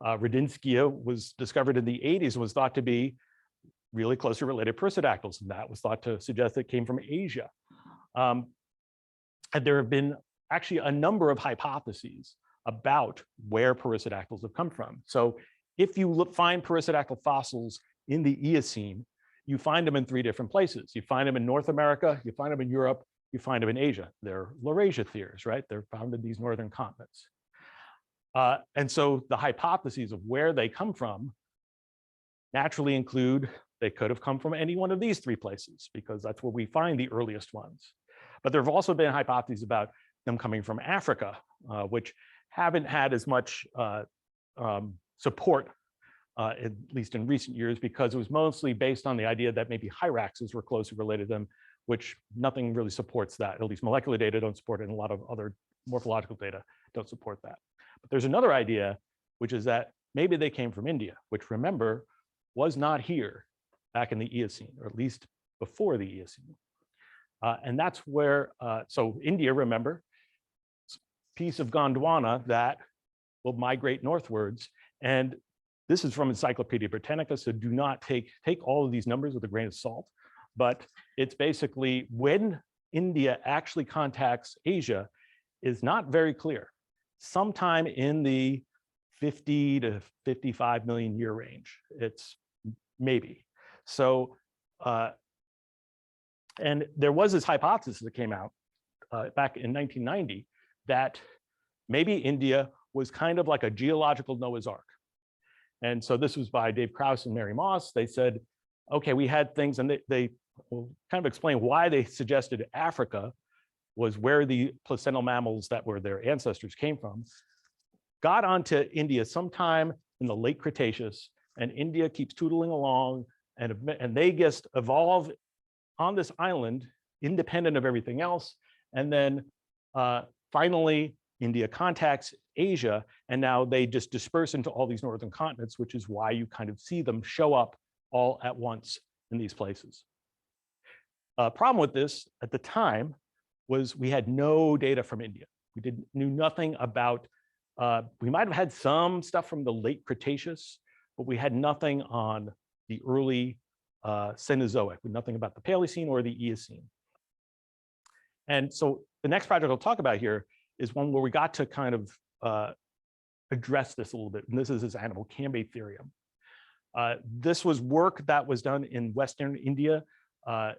Radinskia was discovered in the 80s and was thought to be really closely related perissodactyls, and that was thought to suggest it came from Asia. And there have been actually a number of hypotheses about where perissodactyls have come from. So if you find perissodactyl fossils in the Eocene, you find them in three different places. You find them in North America, you find them in Europe, you find them in Asia. They're laurasiatheres, right? They're found in these northern continents. And so the hypotheses of where they come from naturally include they could have come from any one of these three places because that's where we find the earliest ones. But there have also been hypotheses about them coming from Africa, which haven't had as much support, at least in recent years, because it was mostly based on the idea that maybe hyraxes were closely related to them, which nothing really supports that. At least molecular data don't support it, and a lot of other morphological data don't support that. But there's another idea, which is that maybe they came from India, which, remember, was not here back in the Eocene, or at least before the Eocene. And that's where, so India, remember, piece of Gondwana that will migrate northwards. And this is from Encyclopedia Britannica, so do not take all of these numbers with a grain of salt. But it's basically when India actually contacts Asia is not very clear. Sometime in the 50 to 55 million year range, it's maybe. So, and there was this hypothesis that came out back in 1990 that maybe India was kind of like a geological Noah's Ark. And so this was by Dave Krause and Mary Moss. They said, okay, we had things, and they will kind of explain why they suggested Africa was where the placental mammals that were their ancestors came from, got onto India sometime in the late Cretaceous, and India keeps tootling along, and they just evolve on this island independent of everything else. And then finally, India contacts Asia, and now they just disperse into all these northern continents, which is why you kind of see them show up all at once in these places. Problem with this at the time was we had no data from India. We knew nothing about, we might have had some stuff from the late Cretaceous, but we had nothing on the early Cenozoic, with nothing about the Paleocene or the Eocene. And so the next project I'll talk about here is one where we got to kind of address this a little bit. And this is this animal, Cambatherium. This was work that was done in Western India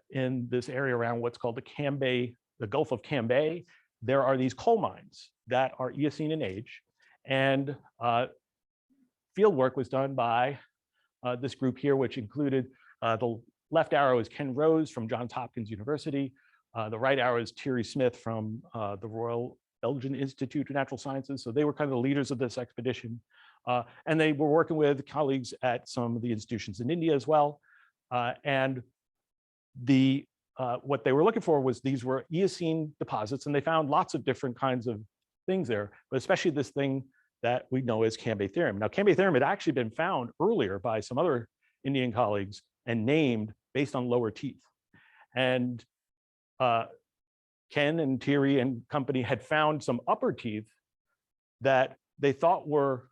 in this area around what's called the Gulf of Cambay. There are these coal mines that are Eocene in age, and field work was done by this group here, which included the left arrow is Ken Rose from Johns Hopkins University. The right arrow is Thierry Smith from the Royal Belgian Institute of Natural Sciences. So they were kind of the leaders of this expedition. And they were working with colleagues at some of the institutions in India as well. And what they were looking for was these were Eocene deposits, and they found lots of different kinds of things there, but especially this thing that we know as Cambatherium. Now, Cambatherium had actually been found earlier by some other Indian colleagues and named based on lower teeth. And Ken and Thierry and company had found some upper teeth that they thought were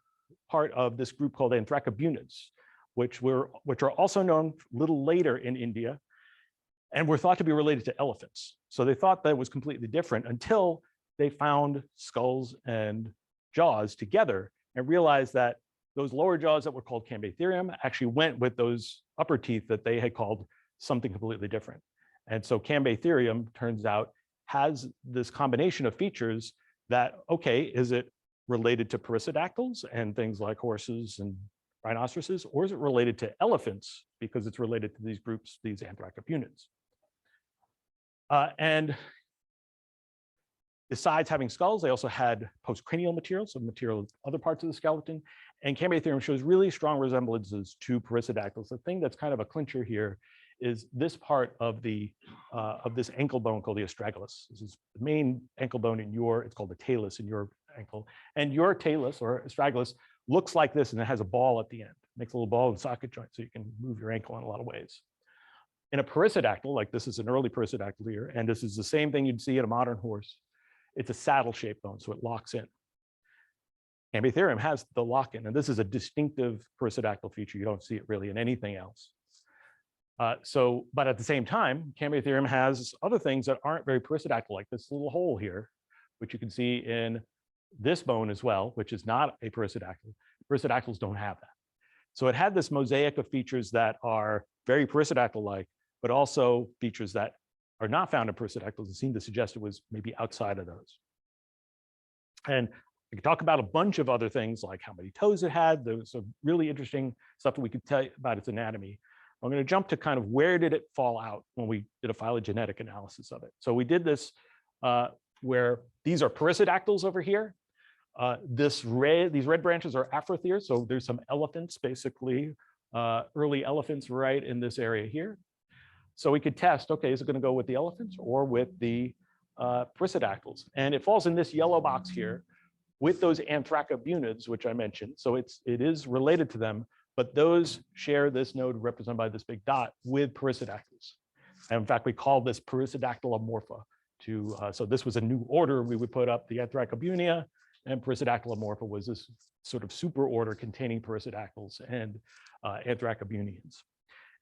part of this group called Anthracobunids, which are also known a little later in India, and were thought to be related to elephants. So they thought that was completely different until they found skulls and jaws together and realized that those lower jaws that were called Cambatherium actually went with those upper teeth that they had called something completely different. And so Cambatherium, turns out, has this combination of features that, okay, is it related to perissodactyls and things like horses and rhinoceroses, or is it related to elephants because it's related to these groups, these Anthracobunids? And besides having skulls, they also had postcranial material, so material of other parts of the skeleton. And Cambatherium shows really strong resemblances to perissodactyls. The thing that's kind of a clincher here is this part of this ankle bone called the astragalus. This is the main ankle bone in it's called the talus in your ankle. And your talus or astragalus looks like this, and it has a ball at the end. It makes a little ball and socket joint so you can move your ankle in a lot of ways. In a perissodactyl, like this is an early perissodactyl here, and this is the same thing you'd see in a modern horse, it's a saddle-shaped bone, so it locks in. Cambatherium has the lock-in, and this is a distinctive perissodactyl feature. You don't see it really in anything else. But at the same time, Cambatherium has other things that aren't very perissodactyl, like this little hole here, which you can see in this bone as well, which is not a perissodactyl. Perissodactyls don't have that. So it had this mosaic of features that are very perissodactyl-like, but also features that are not found in perissodactyls and seem to suggest it was maybe outside of those. And I could talk about a bunch of other things like how many toes it had. There was some really interesting stuff that we could tell you about its anatomy. I'm going to jump to kind of where did it fall out when we did a phylogenetic analysis of it. So we did this where these are perissodactyls over here. These red branches are afrotheres. So there's some elephants, basically, early elephants right in this area here. So we could test, okay, is it going to go with the elephants or with the perissodactyls? And it falls in this yellow box here with those Anthracobunids, which I mentioned. So it is related to them, but those share this node represented by this big dot with perissodactyls. And in fact, we call this perissodactylomorpha. So this was a new order we would put up, the Anthracobunia, and perissodactylomorpha was this sort of super order containing perissodactyls and Anthracobunians.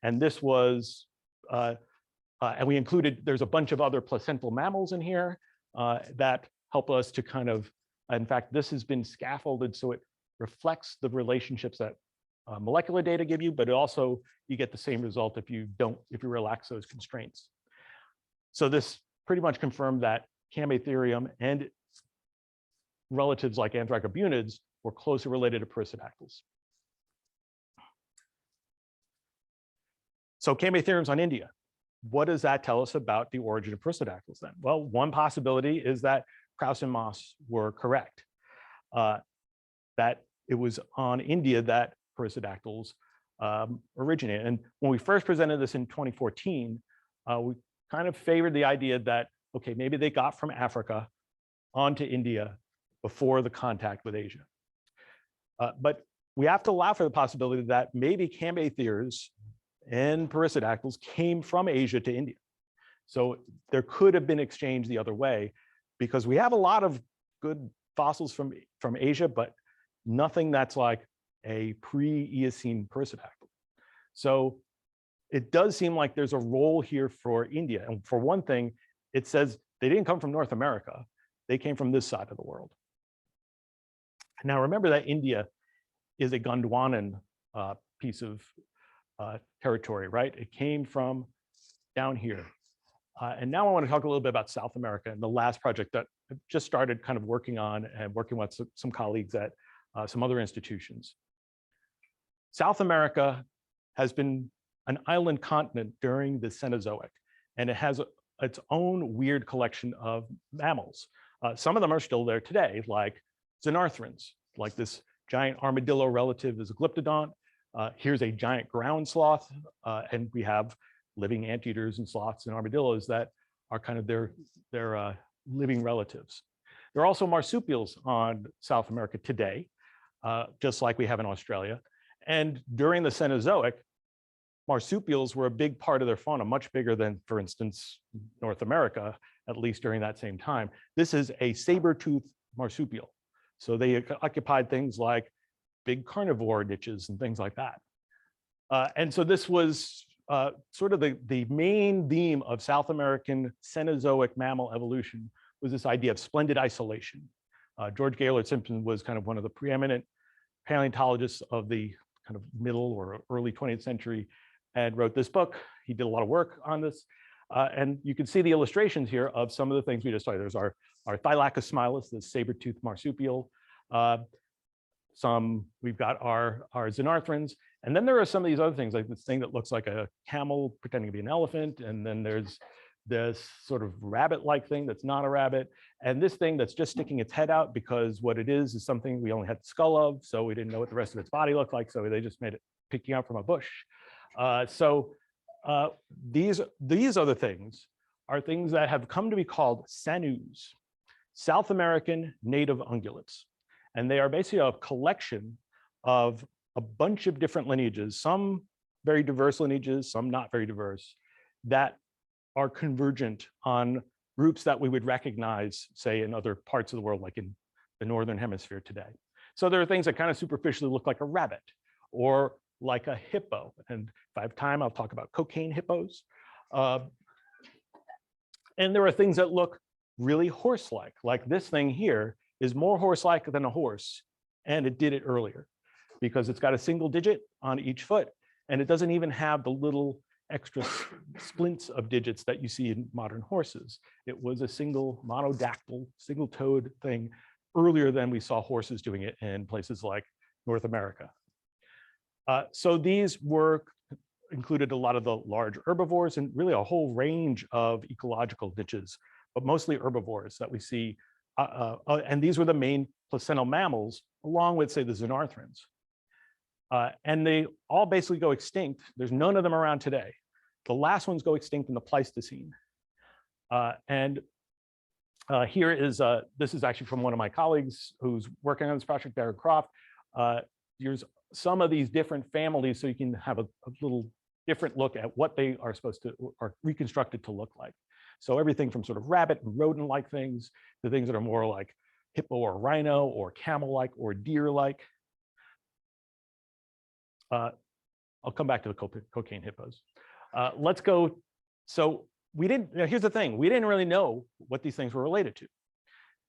And this was, and we included, there's a bunch of other placental mammals in here that help us to kind of, in fact, this has been scaffolded so it reflects the relationships that molecular data give you, but it also, you get the same result if you relax those constraints. So this pretty much confirmed that Cambatherium and relatives like Anthracobunids were closely related to perissodactyls. So Cambatherium's on India. What does that tell us about the origin of perissodactyls then? Well, one possibility is that Krauss and Moss were correct, that it was on India that perissodactyls originated. And when we first presented this in 2014, we kind of favored the idea that, okay, maybe they got from Africa onto India before the contact with Asia. But we have to allow for the possibility that maybe Cambatheriums and perissodactyls came from Asia to India. So there could have been exchange the other way, because we have a lot of good fossils from Asia, but nothing that's like a pre-Eocene perissodactyl. So it does seem like there's a role here for India. And for one thing, it says they didn't come from North America. They came from this side of the world. Now, remember that India is a Gondwanan piece of territory, right? It came from down here. And now I want to talk a little bit about South America and the last project that I just started kind of working on and working with some colleagues at some other institutions. South America has been an island continent during the Cenozoic, and it has its own weird collection of mammals. Some of them are still there today, like xenarthrans, like this giant armadillo relative is a glyptodont. Here's a giant ground sloth, and we have living anteaters and sloths and armadillos that are kind of their living relatives. There are also marsupials on South America today, just like we have in Australia. And during the Cenozoic, marsupials were a big part of their fauna, much bigger than, for instance, North America, at least during that same time. This is a saber-toothed marsupial. So they occupied things like big carnivore niches and things like that. And so this was sort of the main theme of South American Cenozoic mammal evolution, was this idea of splendid isolation. George Gaylord Simpson was kind of one of the preeminent paleontologists of the kind of middle or early 20th century and wrote this book. He did a lot of work on this. And you can see the illustrations here of some of the things we just saw. There's our Thylacus smilis, the saber-toothed marsupial. We've got our xenarthrans. And then there are some of these other things, like this thing that looks like a camel pretending to be an elephant. And then there's this sort of rabbit-like thing that's not a rabbit. And this thing that's just sticking its head out because what it is something we only had the skull of, so we didn't know what the rest of its body looked like. So they just made it picking out from a bush. These other things are things that have come to be called sanus, South American native ungulates. And they are basically a collection of a bunch of different lineages, some very diverse lineages, some not very diverse, that are convergent on groups that we would recognize, say, in other parts of the world, like in the Northern Hemisphere today. So there are things that kind of superficially look like a rabbit or like a hippo. And if I have time, I'll talk about cocaine hippos. And there are things that look really horse-like, like this thing here is more horse-like than a horse, and it did it earlier because it's got a single digit on each foot, and it doesn't even have the little extra splints of digits that you see in modern horses. It was a single monodactyl, single-toed thing earlier than we saw horses doing it in places like North America. So these included a lot of the large herbivores and really a whole range of ecological niches, but mostly herbivores that we see. And these were the main placental mammals, along with, say, the xenarthrans. And they all basically go extinct. There's none of them around today. The last ones go extinct in the Pleistocene. Here is, this is actually from one of my colleagues who's working on this project, Darren Croft. Here's some of these different families so you can have a little different look at what they are supposed to, or reconstructed to look like. So everything from sort of rabbit and rodent-like things to things that are more like hippo or rhino or camel-like or deer-like. I'll come back to the cocaine hippos. Let's go. So we didn't, here's the thing, we didn't really know what these things were related to.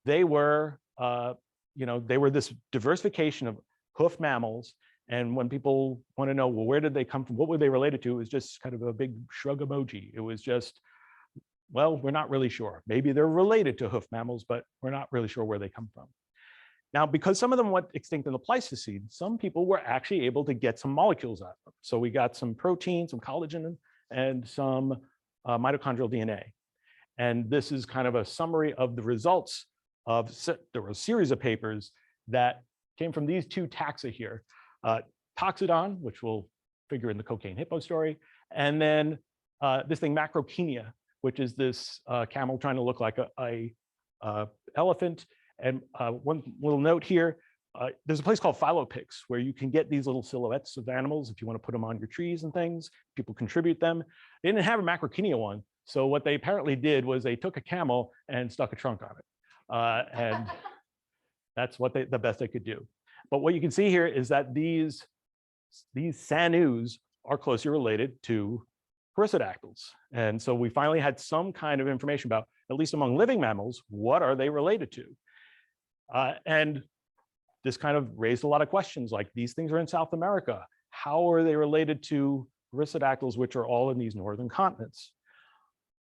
They were, they were this diversification of hoof mammals. And when people want to know, well, where did they come from? What were they related to? It was just kind of a big shrug emoji. It was just, well, we're not really sure. Maybe they're related to hoof mammals, but we're not really sure where they come from. Now, because some of them went extinct in the Pleistocene, some people were actually able to get some molecules out of them. So we got some protein, some collagen, and some mitochondrial DNA. And this is kind of a summary of the results of, there were a series of papers that came from these two taxa here. Toxodon, which we'll figure in the cocaine hippo story, and then this thing Macrokenia, which is this camel trying to look like a elephant. And one little note here, there's a place called Phylopix where you can get these little silhouettes of animals if you want to put them on your trees and things. People contribute them. They didn't have a Macrokenia one, so what they apparently did was they took a camel and stuck a trunk on it, and that's what the best they could do. But what you can see here is that these sanus are closely related to perissodactyls. And so we finally had some kind of information about, at least among living mammals, what are they related to? And this kind of raised a lot of questions, like these things are in South America. How are they related to perissodactyls, which are all in these northern continents?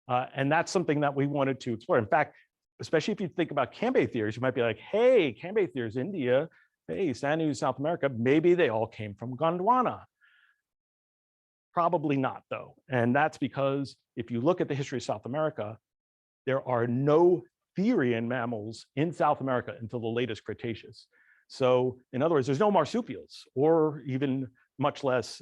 And that's something that we wanted to explore. In fact, especially if you think about cambaytheres, you might be like, hey, cambaytheres, India, hey, Sanu, South America, maybe they all came from Gondwana. Probably not, though. And that's because if you look at the history of South America, there are no therian mammals in South America until the latest Cretaceous. So in other words, there's no marsupials or even much less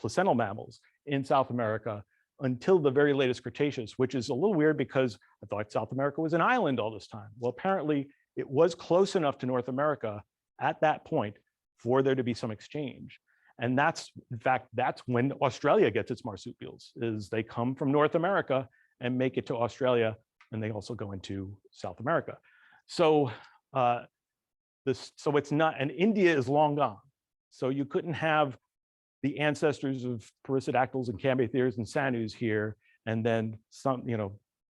placental mammals in South America until the very latest Cretaceous, which is a little weird because I thought South America was an island all this time. Well, apparently it was close enough to North America at that point for there to be some exchange. And that's, in fact, that's when Australia gets its marsupials, is they come from North America and make it to Australia, and they also go into South America. So so it's not, and India is long gone. So you couldn't have the ancestors of perissodactyls and cambaytheres and sanus here, and then some,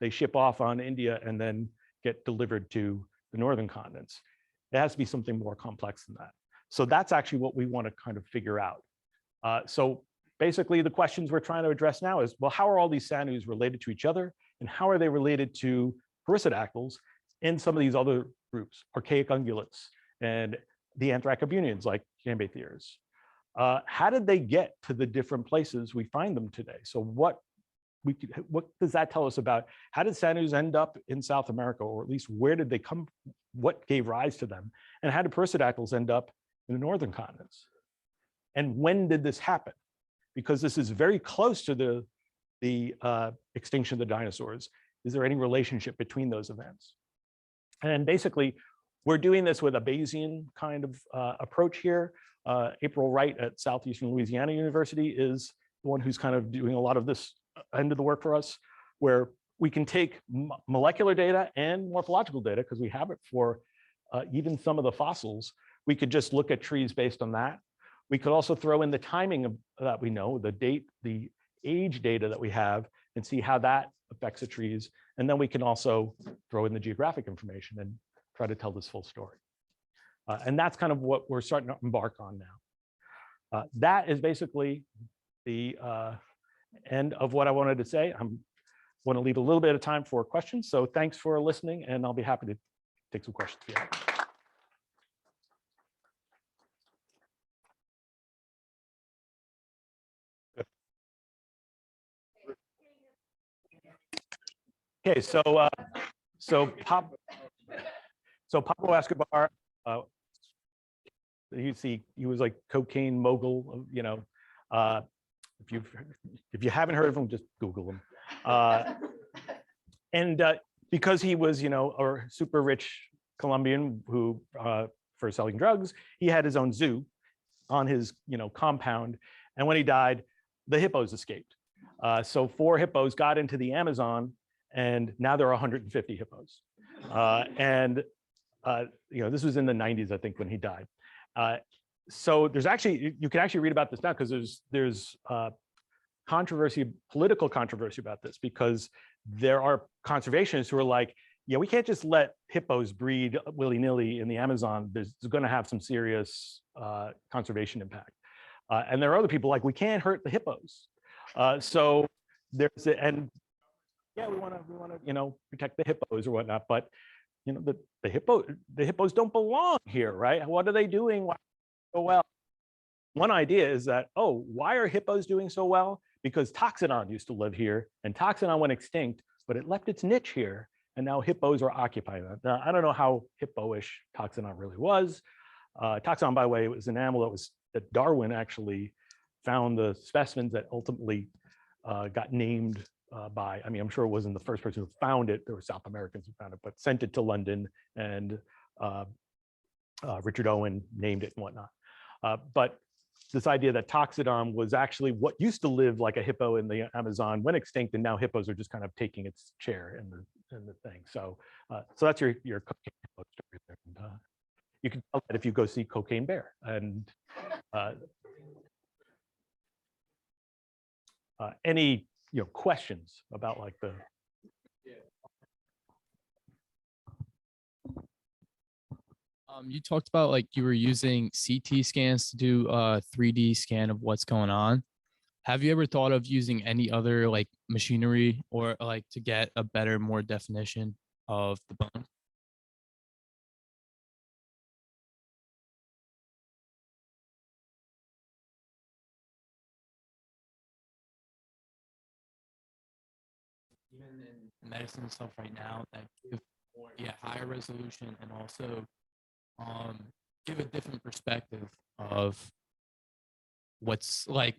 they ship off on India and then get delivered to the northern continents. It has to be something more complex than that. So that's actually what we want to kind of figure out. So basically the questions we're trying to address now is, well, how are all these sanus related to each other? And how are they related to perissodactyls in some of these other groups, archaic ungulates and the anthracobunians like cambaytheres? How did they get to the different places we find them today? So what does that tell us about how did sanus end up in South America, or at least where did they come, what gave rise to them? And how did perissodactyls end up in the northern continents? And when did this happen? Because this is very close to the extinction of the dinosaurs. Is there any relationship between those events? And basically, we're doing this with a Bayesian kind of approach here. April Wright at Southeastern Louisiana University is the one who's kind of doing a lot of this end of the work for us, where we can take molecular data and morphological data, because we have it for even some of the fossils. We could just look at trees based on that. We could also throw in the timing of that we know, the date, the age data that we have, and see how that affects the trees. And then we can also throw in the geographic information and try to tell this full story. And that's kind of what we're starting to embark on now. That is basically the end of what I wanted to say. I want to leave a little bit of time for questions. So thanks for listening, and I'll be happy to take some questions if you have. Okay, so Pablo Escobar, you see, he was like cocaine mogul, if you haven't heard of him, just Google him. And because he was, a super rich Colombian who, for selling drugs, he had his own zoo on his, compound. And when he died, the hippos escaped. So 4 hippos got into the Amazon, and now there are 150 hippos. This was in the 90s, I think, when he died. So there's actually, you can actually read about this now, because there's controversy, political controversy about this, because there are conservationists who are like, yeah, we can't just let hippos breed willy-nilly in the Amazon. There's going to have some serious conservation impact. And there are other people like, we can't hurt the hippos. So there's, and yeah, we want to, protect the hippos or whatnot, but the hippos don't belong here, right? What are they doing? Why so well? One idea is that, why are hippos doing so well? Because Toxodon used to live here, and Toxodon went extinct, but it left its niche here, and now hippos are occupying it. Now, I don't know how hippo-ish Toxodon really was. Toxodon, by the way, was an animal that Darwin actually found the specimens that ultimately got named by, I'm sure it wasn't the first person who found it. There were South Americans who found it, but sent it to London, and Richard Owen named it and whatnot. But this idea that Toxodon was actually what used to live like a hippo in the Amazon went extinct, and now hippos are just kind of taking its chair in the thing. So that's your cocaine hippo story there. And, you can tell that if you go see Cocaine Bear. And any questions about like the. You talked about like you were using CT scans to do a 3D scan of what's going on. Have you ever thought of using any other like machinery or like to get a better, more definition of the bone? Even in medicine and stuff right now that give more, higher resolution and also give a different perspective of what's like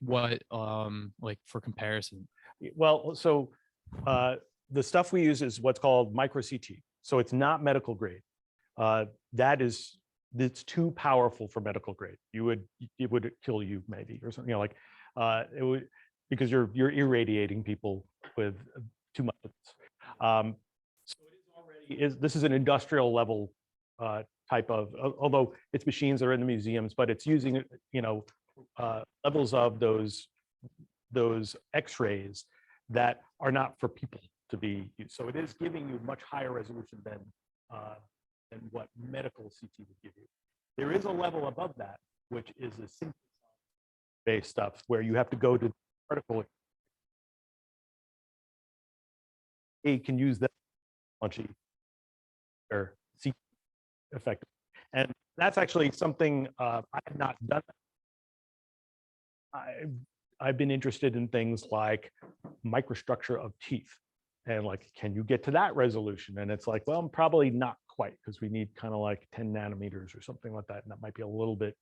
for comparison. Well, so the stuff we use is what's called micro CT. So it's not medical grade. It's too powerful for medical grade. It would kill you maybe or something, it would, because you're irradiating people with too much of this. So it is already this is an industrial level type of, although it's machines that are in the museums, but it's using levels of those X-rays that are not for people to be used. So it is giving you much higher resolution than what medical CT would give you. There is a level above that, which is a synthesis-based stuff where you have to go to the particle. You can use that technology or CT effectively. And that's actually something I have not done. I've been interested in things like microstructure of teeth and like, can you get to that resolution? And it's like, well, probably not quite, because we need kind of like 10 nanometers or something like that. And that might be a little bit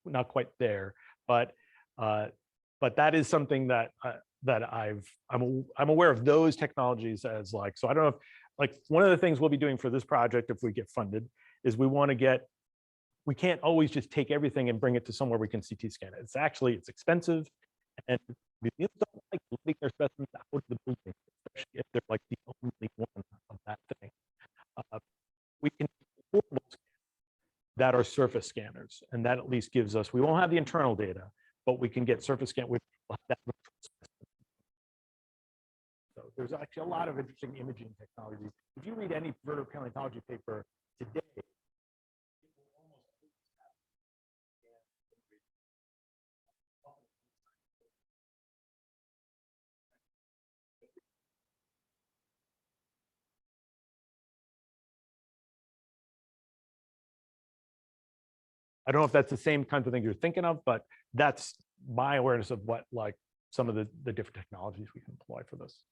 not quite there, but that is something that I'm aware of those technologies as like, so I don't know if like one of the things we'll be doing for this project, if we get funded, is we can't always just take everything and bring it to somewhere we can CT scan it. It's expensive, and museums don't like letting their specimens out of the building, especially if they're like the only one of that thing. We can do portable scanners that are surface scanners, and that at least gives us, we won't have the internal data, but we can get surface scan with that. So there's actually a lot of interesting imaging technology. If you read any vertebropaleontology paper today, I don't know if that's the same kinds of things you're thinking of, but that's my awareness of what like some of the different technologies we can employ for this.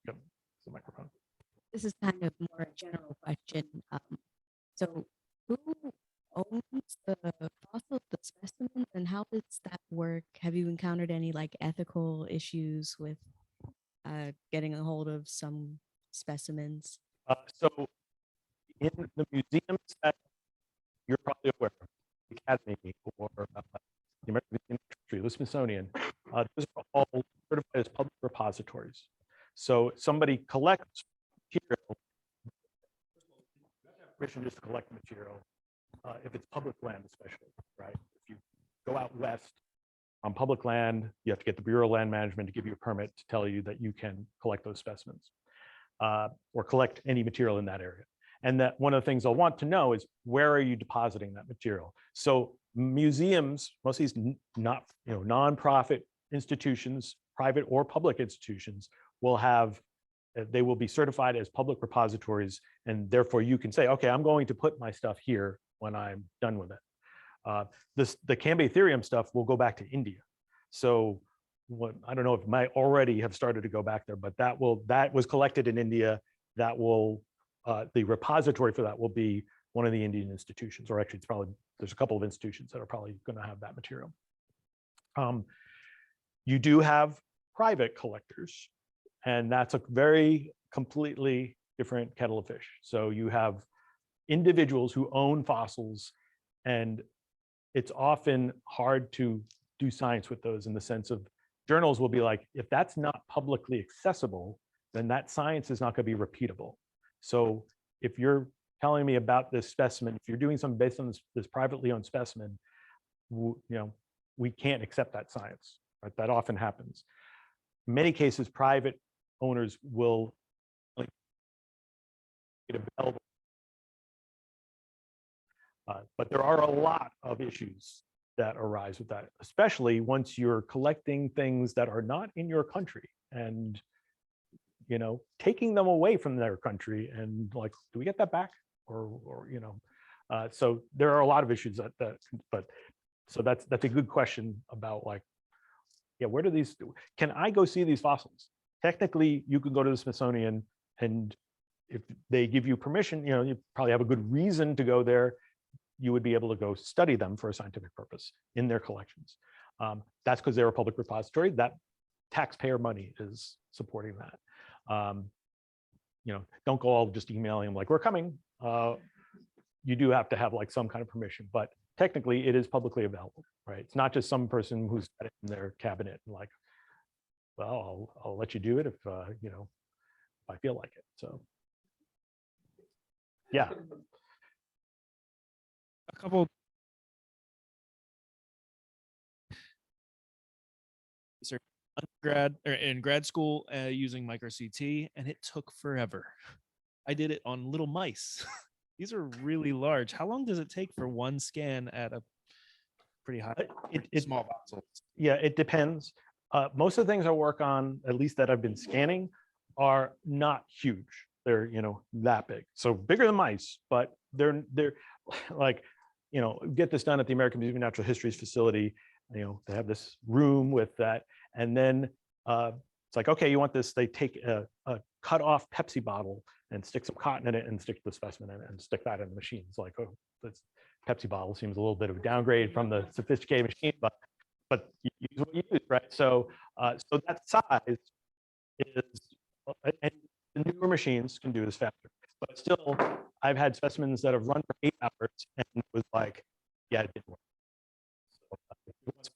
Yep, the microphone. This is kind of more a general question. So who owns the fossil, the specimens, and how does that work? Have you encountered any like ethical issues with getting a hold of some specimens? So in the museums that you're probably aware of, the Academy or the American Museum of History, the Smithsonian, those are all certified as public repositories. So somebody collects material, you have to have permission just to collect material, if it's public land especially, right? If you go out west on public land, you have to get the Bureau of Land Management to give you a permit to tell you that you can collect those specimens or collect any material in that area. And that one of the things they'll want to know is, where are you depositing that material? So museums, most of these nonprofit institutions, private or public institutions, will have, they will be certified as public repositories, and therefore you can say, okay, I'm going to put my stuff here when I'm done with it. The Cambotherium stuff will go back to India. So I don't know if it might already have started to go back there, but that was collected in India. That will, the repository for that will be one of the Indian institutions, or actually there's a couple of institutions that are probably going to have that material. You do have private collectors, and that's a very completely different kettle of fish. So you have individuals who own fossils, and it's often hard to do science with those, in the sense of journals will be like, if that's not publicly accessible, then that science is not going to be repeatable. So if you're telling me about this specimen, if you're doing something based on this privately owned specimen, we can't accept that science, right? That often happens. In many cases, private owners will make it available. But there are a lot of issues that arise with that, especially once you're collecting things that are not in your country and taking them away from their country, and like, do we get that back? Or so there are a lot of issues but so that's a good question about, like, yeah, where do these, can I go see these fossils? Technically, you can go to the Smithsonian, and if they give you permission, you probably have a good reason to go there. You would be able to go study them for a scientific purpose in their collections. That's because they're a public repository. That taxpayer money is supporting that. Don't go all just emailing them like, we're coming. You do have to have like some kind of permission, but technically it is publicly available, right? It's not just some person who's got it in their cabinet and like, well, I'll let you do it if I feel like it. So yeah. A couple. Undergrad or in grad school using micro CT, and it took forever. I did it on little mice. These are really large. How long does it take for one scan at a pretty high small voxels? Yeah, it depends. Most of the things I work on, at least that I've been scanning, are not huge. They're that big, so bigger than mice, but they're like, get this done at the American Museum of Natural History's facility. They have this room with that, and then it's like, okay, you want this? They take a cut off Pepsi bottle and stick some cotton in it and stick the specimen in it and stick that in the machine. It's like, oh, this Pepsi bottle seems a little bit of a downgrade from the sophisticated machine, but you use what you use, right? So so that size is, and the newer machines can do this faster. But still, I've had specimens that have run for 8 hours and it was like, yeah, it didn't work. So,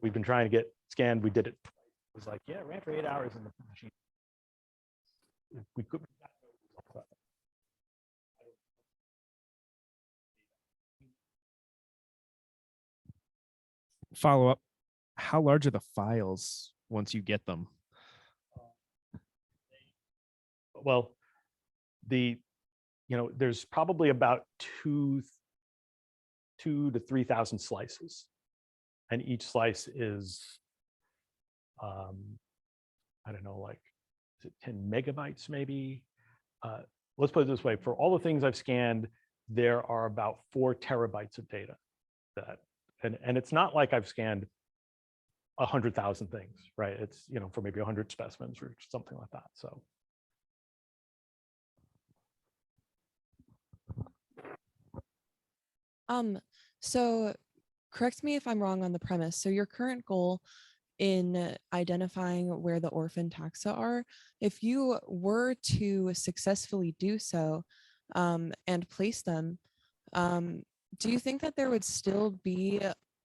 we've been trying to get scanned. We did it twice. It was like, yeah, it ran for 8 hours in the machine. We couldn't. Follow up. How large are the files once you get them? Well, there's probably about 2,000 to 3,000 slices, and each slice is, I don't know, like, is it 10 megabytes maybe? Let's put it this way: for all the things I've scanned, there are about 4 terabytes of data. And it's not like I've scanned 100,000 things, right? It's for maybe 100 specimens or something like that. So. So correct me if I'm wrong on the premise. So your current goal in identifying where the orphan taxa are, if you were to successfully do so and place them, do you think that there would still be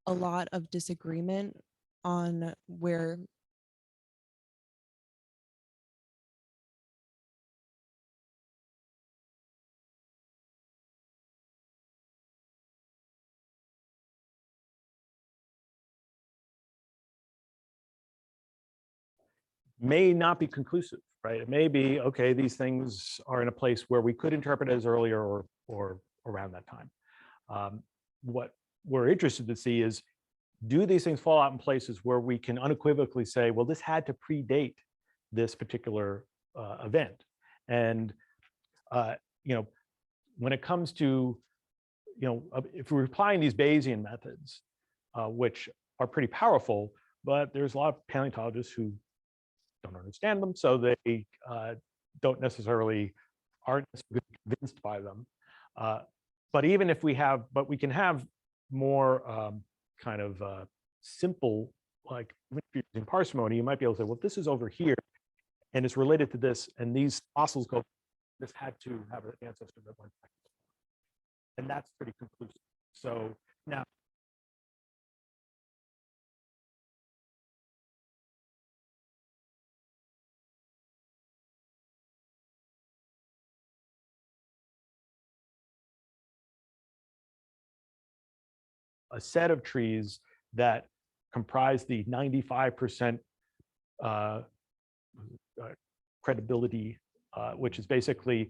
a lot of disagreement on where? May not be conclusive, right? It may be, okay, these things are in a place where we could interpret it as earlier or around that time. What we're interested to see is, do these things fall out in places where we can unequivocally say, well, this had to predate this particular event? And when it comes to, if we're applying these Bayesian methods, which are pretty powerful, but there's a lot of paleontologists who don't understand them, so they aren't necessarily convinced by them. But even if we can have more kind of simple, like if you're using parsimony, you might be able to say, well, this is over here, and it's related to this, and these fossils go, this had to have an ancestor that went back. And that's pretty conclusive. So now, a set of trees that comprise the 95% credibility, which is basically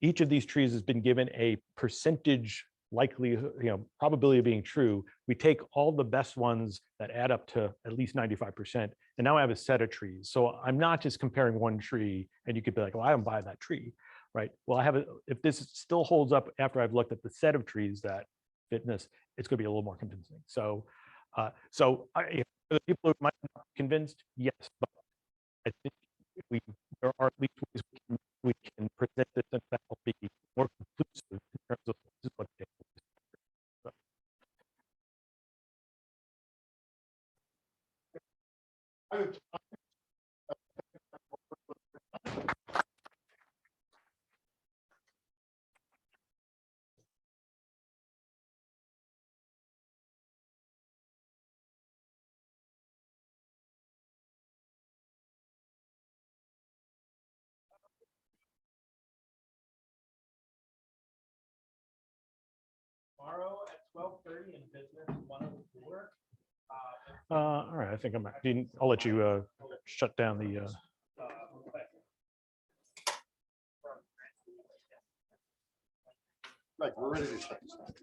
each of these trees has been given a percentage likelihood, probability of being true. We take all the best ones that add up to at least 95%, and now I have a set of trees. So I'm not just comparing one tree, and you could be like, well, I don't buy that tree, right? Well, if this still holds up after I've looked at the set of trees that fit this, it's going to be a little more convincing. So, for the people who might not be convinced, yes, but I think there are at least ways we can present this and that will be more conclusive in terms of this is what it is. So. Tomorrow at 12:30 in business 104. All right, I think I'll let you shut down the. Right, we're ready to shut this down.